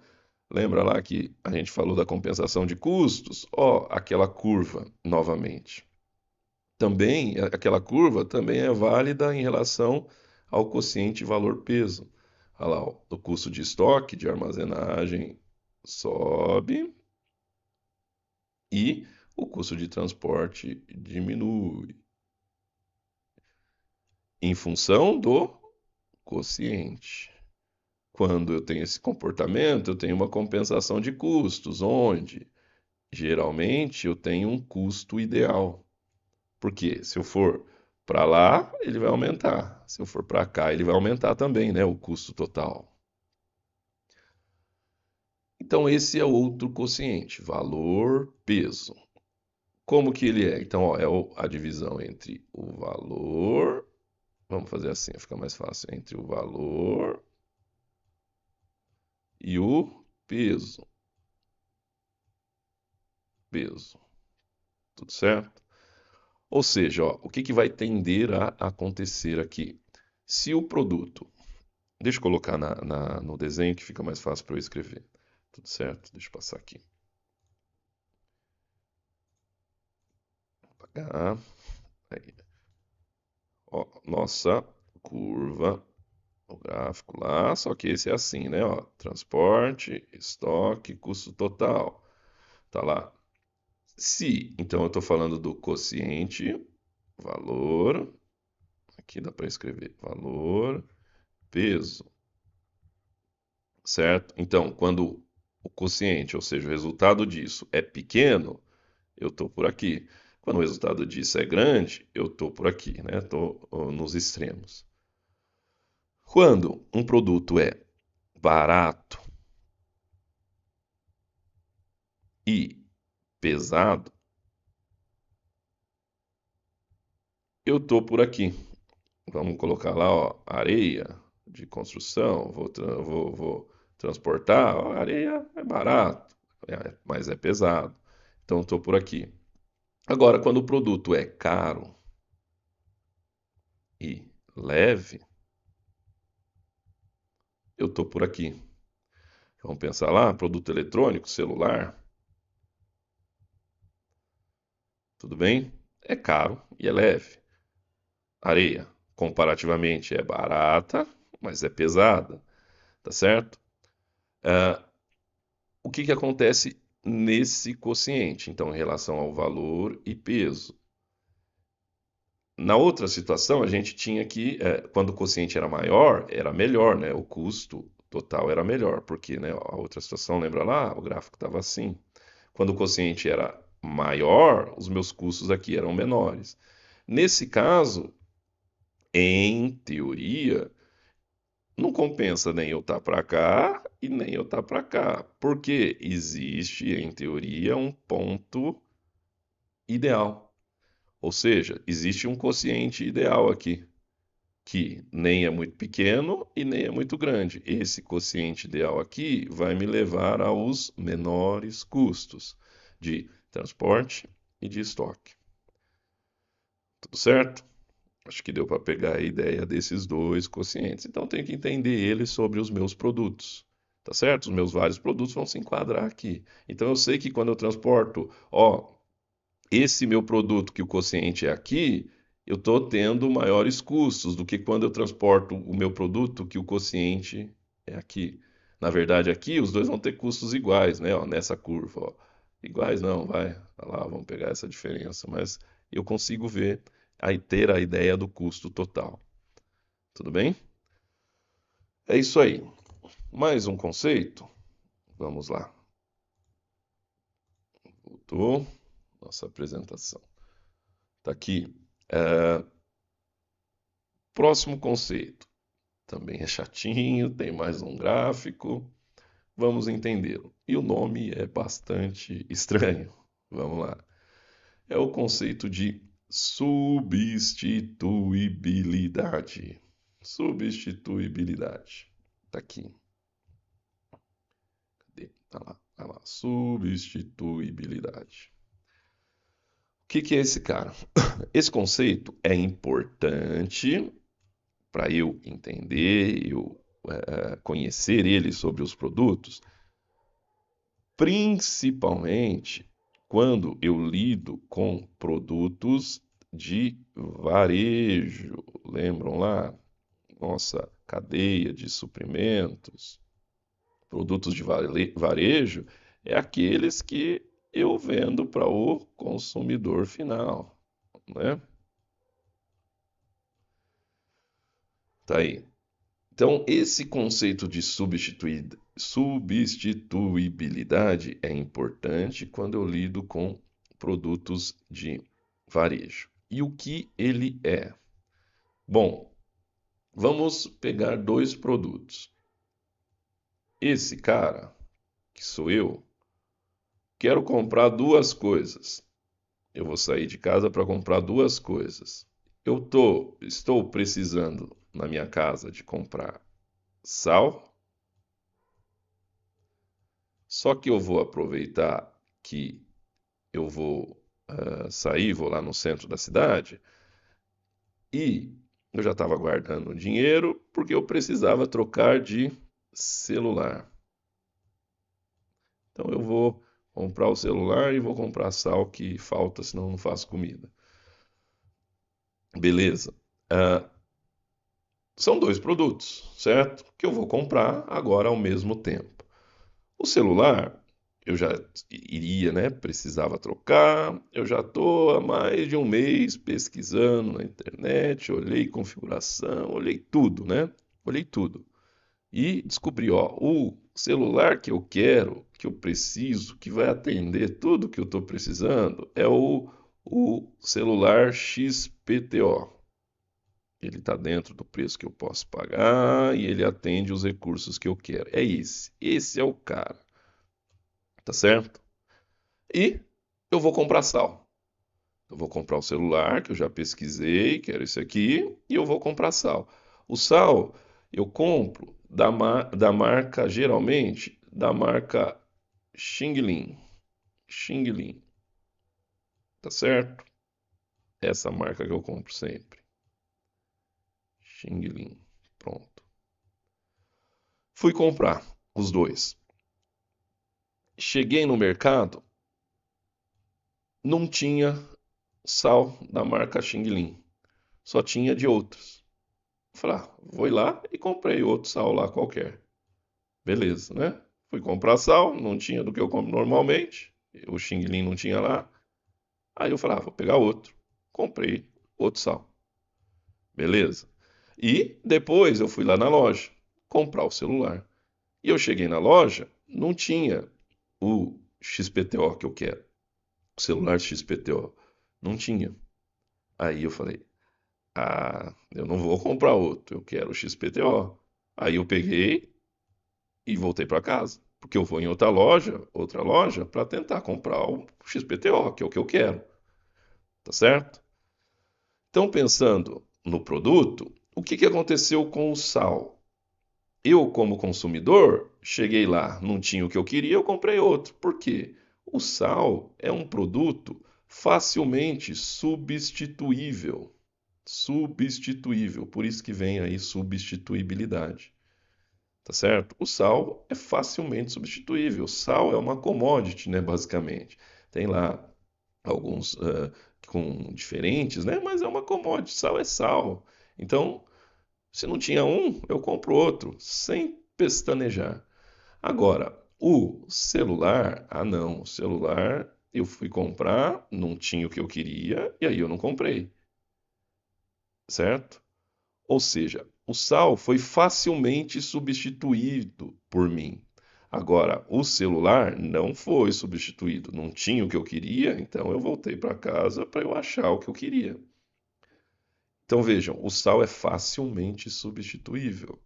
Lembra lá que a gente falou da compensação de custos? Ó, aquela curva novamente. Também, aquela curva também é válida em relação ao quociente valor-peso. Olha lá, ó, o custo de estoque, de armazenagem sobe e o custo de transporte diminui. Em função do quociente. Quando eu tenho esse comportamento, eu tenho uma compensação de custos, onde geralmente eu tenho um custo ideal. Porque se eu for para lá, ele vai aumentar. Se eu for para cá, ele vai aumentar também, né? O custo total. Então, esse é outro quociente, valor, peso. Como que ele é? Então, ó, é a divisão entre o valor. Vamos fazer assim, fica mais fácil. Entre o valor e o peso. Peso. Tudo certo? Ou seja, ó, o que que vai tender a acontecer aqui? Se o produto. Deixa eu colocar no desenho que fica mais fácil para eu escrever. Tudo certo? Deixa eu passar aqui. Apagar. Aí. Ó, nossa curva, o gráfico lá, só que esse é assim, né? Ó, transporte, estoque, custo total. Tá lá. Se, então eu estou falando do quociente, valor, aqui dá para escrever valor, peso, certo? Então, quando o quociente, ou seja, o resultado disso é pequeno, eu estou por aqui. Quando o resultado disso é grande, eu estou por aqui, né? Estou nos extremos. Quando um produto é barato e pesado, eu estou por aqui. Vamos colocar lá, ó, areia de construção, vou transportar, ó, areia é barato, mas é pesado. Então estou por aqui. Agora, quando o produto é caro e leve, eu estou por aqui. Vamos pensar lá, produto eletrônico, celular, tudo bem? É caro e é leve. Areia, comparativamente, é barata, mas é pesada, tá certo? Ah, o que que acontece nesse quociente, então, em relação ao valor e peso? Na outra situação, a gente tinha que, quando o quociente era maior, era melhor, né? O custo total era melhor, porque, né, a outra situação, lembra lá? O gráfico estava assim. Quando o quociente era maior, os meus custos aqui eram menores. Nesse caso, em teoria, não compensa nem eu estar para cá e nem eu estar para cá, porque existe, em teoria, um ponto ideal. Ou seja, existe um quociente ideal aqui, que nem é muito pequeno e nem é muito grande. Esse quociente ideal aqui vai me levar aos menores custos de transporte e de estoque. Tudo certo? Acho que deu para pegar a ideia desses dois quocientes. Então, eu tenho que entender eles sobre os meus produtos. Tá certo? Os meus vários produtos vão se enquadrar aqui. Então, eu sei que quando eu transporto, ó, esse meu produto que o quociente é aqui, eu estou tendo maiores custos do que quando eu transporto o meu produto que o quociente é aqui. Na verdade, aqui os dois vão ter custos iguais, né? Ó, nessa curva, ó. Iguais não, vai lá, vamos pegar essa diferença, mas eu consigo ver, aí ter a ideia do custo total. Tudo bem? É isso aí. Mais um conceito? Vamos lá. Voltou. Nossa apresentação. Tá aqui. Próximo conceito. Também é chatinho, tem mais um gráfico. Vamos entendê-lo. E o nome é bastante estranho. Vamos lá. É o conceito de substituibilidade. Substituibilidade. Tá aqui. Cadê? Tá lá. Tá lá. Substituibilidade. O que que é esse cara? Esse conceito é importante para eu entender, eu conhecer ele sobre os produtos, principalmente quando eu lido com produtos de varejo. Lembram lá? Nossa cadeia de suprimentos. Produtos de varejo é aqueles que eu vendo para o consumidor final, né? Tá aí. Então, esse conceito de substituibilidade é importante quando eu lido com produtos de varejo. E o que ele é? Bom, vamos pegar dois produtos. Esse cara, que sou eu, quero comprar duas coisas. Eu vou sair de casa para comprar duas coisas. Estou precisando na minha casa de comprar sal, só que eu vou aproveitar que eu vou sair, vou lá no centro da cidade e eu já estava guardando dinheiro porque eu precisava trocar de celular. Então eu vou comprar o celular e vou comprar sal que falta, senão eu não faço comida. Beleza. Ah, são dois produtos, certo? Que eu vou comprar agora ao mesmo tempo. O celular, eu já iria, né? Precisava trocar. Eu já estou há mais de um mês pesquisando na internet, olhei configuração, olhei tudo, né? Olhei tudo. E descobri, ó, o celular que eu quero, que eu preciso, que vai atender tudo que eu estou precisando, é o celular XPTO. Ele está dentro do preço que eu posso pagar e ele atende os recursos que eu quero. É esse. Esse é o cara. Tá certo? E eu vou comprar sal. Eu vou comprar o celular, que eu já pesquisei, quero esse aqui, e eu vou comprar sal. O sal eu compro da marca, geralmente, da marca Xing Ling. Tá certo? Essa marca que eu compro sempre. Xing Ling. Pronto. Fui comprar os dois. Cheguei no mercado, não tinha sal da marca Xing Ling. Só tinha de outros. Falei, vou ir lá e comprei outro sal lá qualquer. Beleza, né? Fui comprar sal, não tinha do que eu compro normalmente. O Xing Ling não tinha lá. Aí eu falei, vou pegar outro. Comprei outro sal. Beleza. E depois eu fui lá na loja comprar o celular. E eu cheguei na loja, não tinha o XPTO que eu quero. O celular XPTO. Não tinha. Aí eu falei, eu não vou comprar outro, eu quero o XPTO. Aí eu peguei e voltei para casa, porque eu vou em outra loja, para tentar comprar o XPTO, que é o que eu quero, tá certo? Então, pensando no produto, o que que aconteceu com o sal? Eu, como consumidor, cheguei lá, não tinha o que eu queria, eu comprei outro. Por quê? O sal é um produto facilmente substituível. Substituível, por isso que vem aí substituibilidade. Tá certo? O sal é facilmente substituível. O sal é uma commodity, né, basicamente. Tem lá alguns com diferentes, né, mas é uma commodity. Sal é sal. Então, se não tinha um, eu compro outro, sem pestanejar. Agora, o celular, não. O celular eu fui comprar, não tinha o que eu queria, e aí eu não comprei, certo? Ou seja, o sal foi facilmente substituído por mim. Agora, o celular não foi substituído. Não tinha o que eu queria, então eu voltei para casa para eu achar o que eu queria. Então vejam, o sal é facilmente substituível.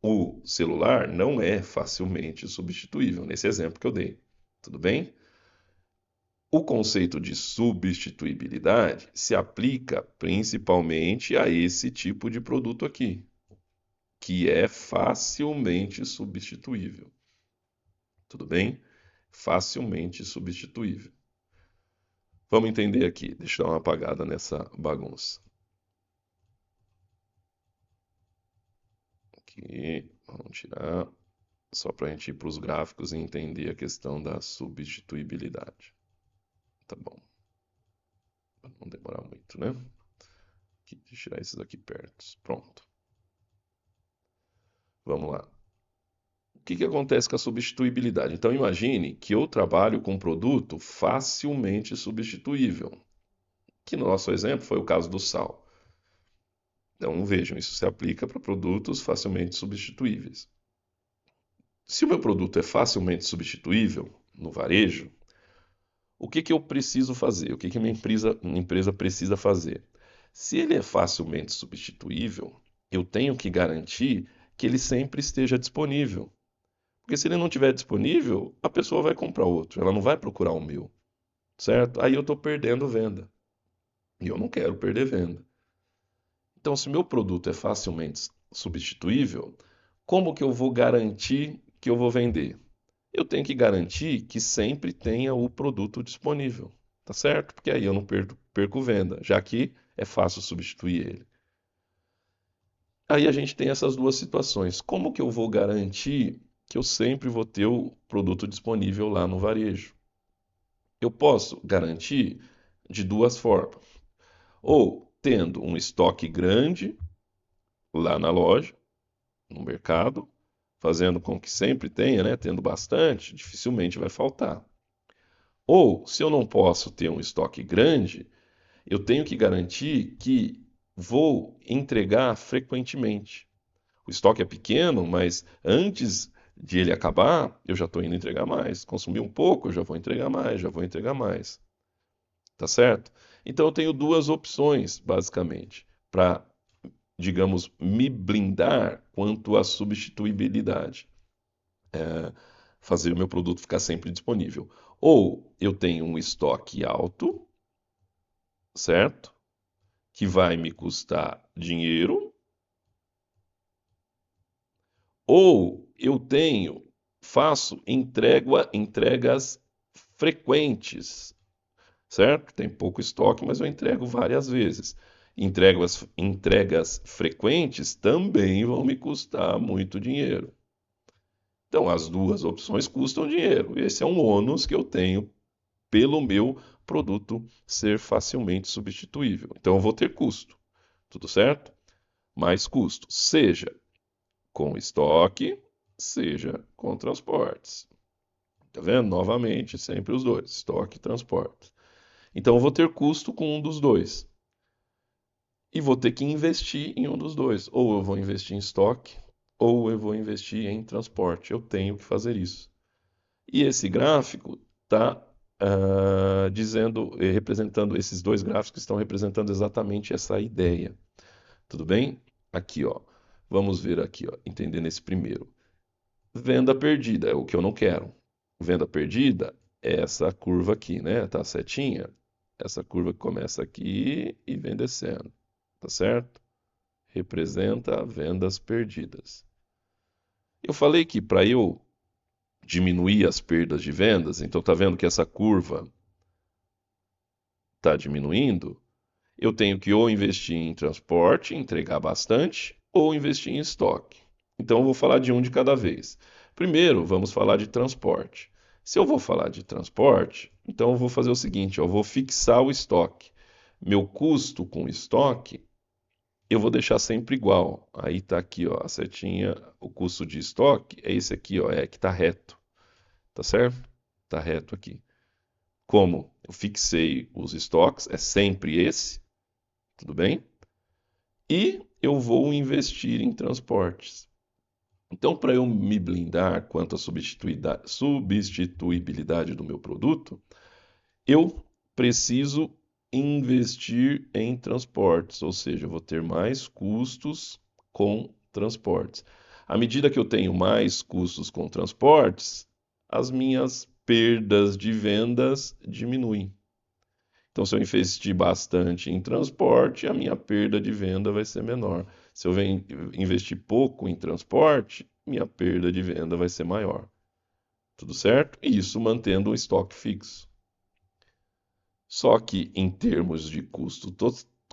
O celular não é facilmente substituível, nesse exemplo que eu dei. Tudo bem? O conceito de substituibilidade se aplica principalmente a esse tipo de produto aqui, que é facilmente substituível. Tudo bem? Facilmente substituível. Vamos entender aqui. Deixa eu dar uma apagada nessa bagunça. Aqui, vamos tirar, só para a gente ir para os gráficos e entender a questão da substituibilidade. Tá bom. Para não demorar muito, né? Aqui, deixa eu tirar esses aqui perto. Pronto. Vamos lá. O que que acontece com a substituibilidade? Então, imagine que eu trabalho com um produto facilmente substituível, que no nosso exemplo foi o caso do sal. Então, vejam, isso se aplica para produtos facilmente substituíveis. Se o meu produto é facilmente substituível no varejo, o que que eu preciso fazer? O que que minha empresa precisa fazer? Se ele é facilmente substituível, eu tenho que garantir que ele sempre esteja disponível. Porque se ele não estiver disponível, a pessoa vai comprar outro, ela não vai procurar o meu, certo? Aí eu estou perdendo venda. E eu não quero perder venda. Então, se meu produto é facilmente substituível, como que eu vou garantir que eu vou vender? Eu tenho que garantir que sempre tenha o produto disponível, tá certo? Porque aí eu não perco venda, já que é fácil substituir ele. Aí a gente tem essas duas situações. Como que eu vou garantir que eu sempre vou ter o produto disponível lá no varejo? Eu posso garantir de duas formas. Ou tendo um estoque grande lá na loja, no mercado, fazendo com que sempre tenha, né? Tendo bastante, dificilmente vai faltar. Ou, se eu não posso ter um estoque grande, eu tenho que garantir que vou entregar frequentemente. O estoque é pequeno, mas antes de ele acabar, eu já estou indo entregar mais. Consumir um pouco, eu já vou entregar mais, já vou entregar mais. Tá certo? Então eu tenho duas opções, basicamente, para, digamos, me blindar quanto à substituibilidade. Fazer o meu produto ficar sempre disponível. Ou eu tenho um estoque alto, certo? Que vai me custar dinheiro, ou eu faço entregas frequentes, certo? Tem pouco estoque, mas eu entrego várias vezes. Entregas frequentes também vão me custar muito dinheiro. Então, as duas opções custam dinheiro. Esse é um ônus que eu tenho pelo meu produto ser facilmente substituível. Então, eu vou ter custo, tudo certo? Mais custo, seja com estoque, seja com transportes. Tá vendo? Novamente, sempre os dois, estoque e transportes. Então, eu vou ter custo com um dos dois. E vou ter que investir em um dos dois. Ou eu vou investir em estoque, ou eu vou investir em transporte. Eu tenho que fazer isso. E esse gráfico está representando, esses dois gráficos estão representando exatamente essa ideia. Tudo bem? Aqui, ó. Vamos ver aqui, ó, entendendo esse primeiro. Venda perdida é o que eu não quero. Venda perdida é essa curva aqui, né? Tá a setinha? Essa curva que começa aqui e vem descendo, tá certo? Representa vendas perdidas. Eu falei que para eu diminuir as perdas de vendas, então tá vendo que essa curva está diminuindo, eu tenho que ou investir em transporte, entregar bastante, ou investir em estoque. Então eu vou falar de um de cada vez. Primeiro, vamos falar de transporte. Se eu vou falar de transporte, então eu vou fazer o seguinte, eu vou fixar o estoque. Meu custo com estoque, eu vou deixar sempre igual. Aí está aqui, ó, a setinha, o custo de estoque é esse aqui, ó, é que está reto. Tá certo? Tá reto aqui. Como eu fixei os estoques, é sempre esse, tudo bem? E eu vou investir em transportes. Então, para eu me blindar quanto à substituibilidade do meu produto, eu preciso investir em transportes, ou seja, eu vou ter mais custos com transportes. À medida que eu tenho mais custos com transportes, as minhas perdas de vendas diminuem. Então, se eu investir bastante em transporte, a minha perda de venda vai ser menor. Se eu investir pouco em transporte, minha perda de venda vai ser maior. Tudo certo? E isso mantendo o estoque fixo. Só que em termos de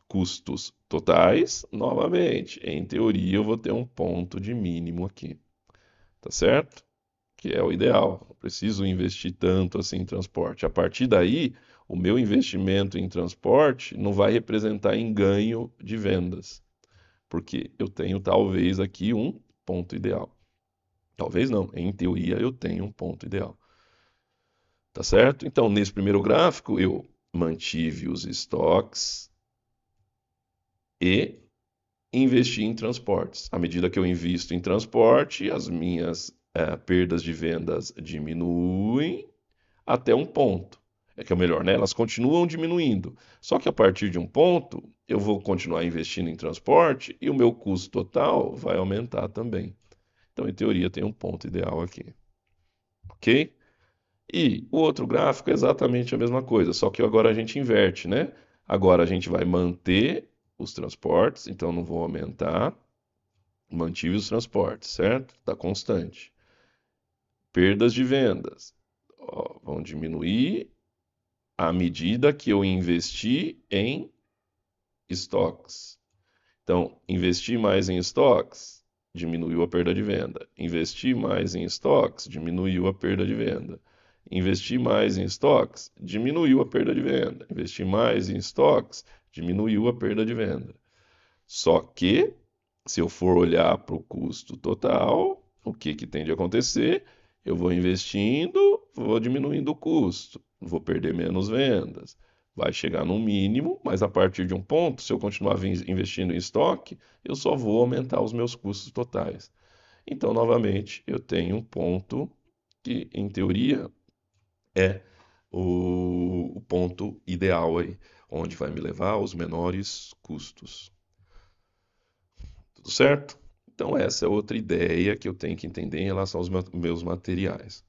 custos totais, novamente, em teoria eu vou ter um ponto de mínimo aqui. Tá certo? Que é o ideal. Não preciso investir tanto assim em transporte. A partir daí, o meu investimento em transporte não vai representar em ganho de vendas, porque eu tenho talvez aqui um ponto ideal. Talvez não, em teoria eu tenho um ponto ideal. Tá certo? Então, nesse primeiro gráfico, eu mantive os estoques e investi em transportes. À medida que eu invisto em transporte, as minhas perdas de vendas diminuem até um ponto. que é o melhor, né? Elas continuam diminuindo. Só que a partir de um ponto, eu vou continuar investindo em transporte e o meu custo total vai aumentar também. Então, em teoria, tem um ponto ideal aqui. Ok? E o outro gráfico é exatamente a mesma coisa, só que agora a gente inverte, né? Agora a gente vai manter os transportes, então não vou aumentar. Mantive os transportes, certo? Está constante. Perdas de vendas, ó, vão diminuir à medida que eu investi em estoques. Então, investir mais em estoques diminuiu a perda de venda. Investir mais em estoques diminuiu a perda de venda. Investir mais em estoques diminuiu a perda de venda. Investir mais em estoques diminuiu a perda de venda. Só que, se eu for olhar para o custo total, o que tende a acontecer? Eu vou investindo, vou diminuindo o custo, vou perder menos vendas. Vai chegar no mínimo, mas a partir de um ponto, se eu continuar investindo em estoque, eu só vou aumentar os meus custos totais. Então, novamente, eu tenho um ponto que, em teoria, é o ponto ideal aí, onde vai me levar aos menores custos. Tudo certo? Então, essa é outra ideia que eu tenho que entender em relação aos meus materiais.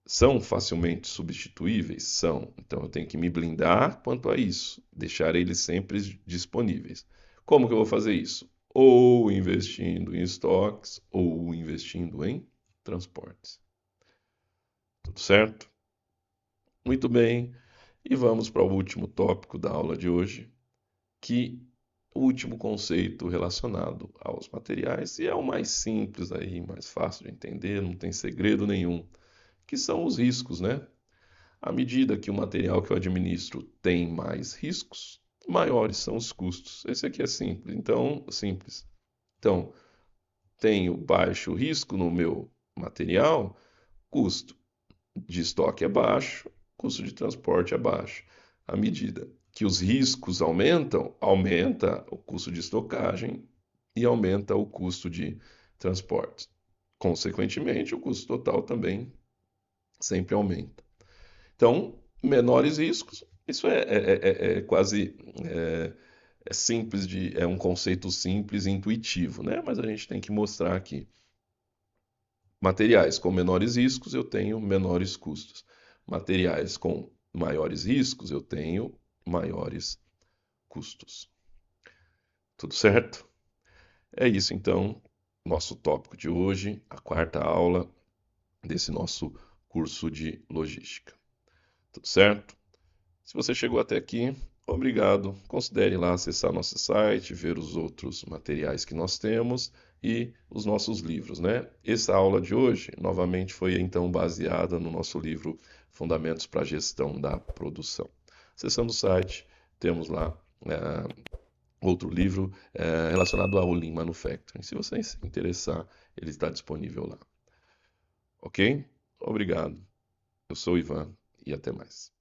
São facilmente substituíveis? São. Então, eu tenho que me blindar quanto a isso, deixar eles sempre disponíveis. Como que eu vou fazer isso? Ou investindo em estoques, ou investindo em transportes. Tudo certo? Muito bem. E vamos para o último tópico da aula de hoje, que o último conceito relacionado aos materiais, e é o mais simples aí, mais fácil de entender, não tem segredo nenhum, que são os riscos, né? À medida que o material que eu administro tem mais riscos, maiores são os custos. Esse aqui é simples. Então, tenho baixo risco no meu material, custo de estoque é baixo, custo de transporte é baixo. À medida que os riscos aumentam, aumenta o custo de estocagem e aumenta o custo de transporte. Consequentemente, o custo total também sempre aumenta. Então, menores riscos, isso é quase simples é um conceito simples e intuitivo, né? Mas a gente tem que mostrar aqui. Materiais com menores riscos, eu tenho menores custos. Materiais com maiores riscos, eu tenho maiores custos. Tudo certo? É isso então, nosso tópico de hoje, a quarta aula desse nosso curso de logística. Tudo certo? Se você chegou até aqui, obrigado. Considere lá acessar nosso site, ver os outros materiais que nós temos e os nossos livros, né? Essa aula de hoje, novamente, foi então baseada no nosso livro Fundamentos para a Gestão da Produção. Acessando o site, temos lá outro livro relacionado ao Lean Manufacturing. Se você se interessar, ele está disponível lá. Ok? Obrigado. Eu sou o Ivan e até mais.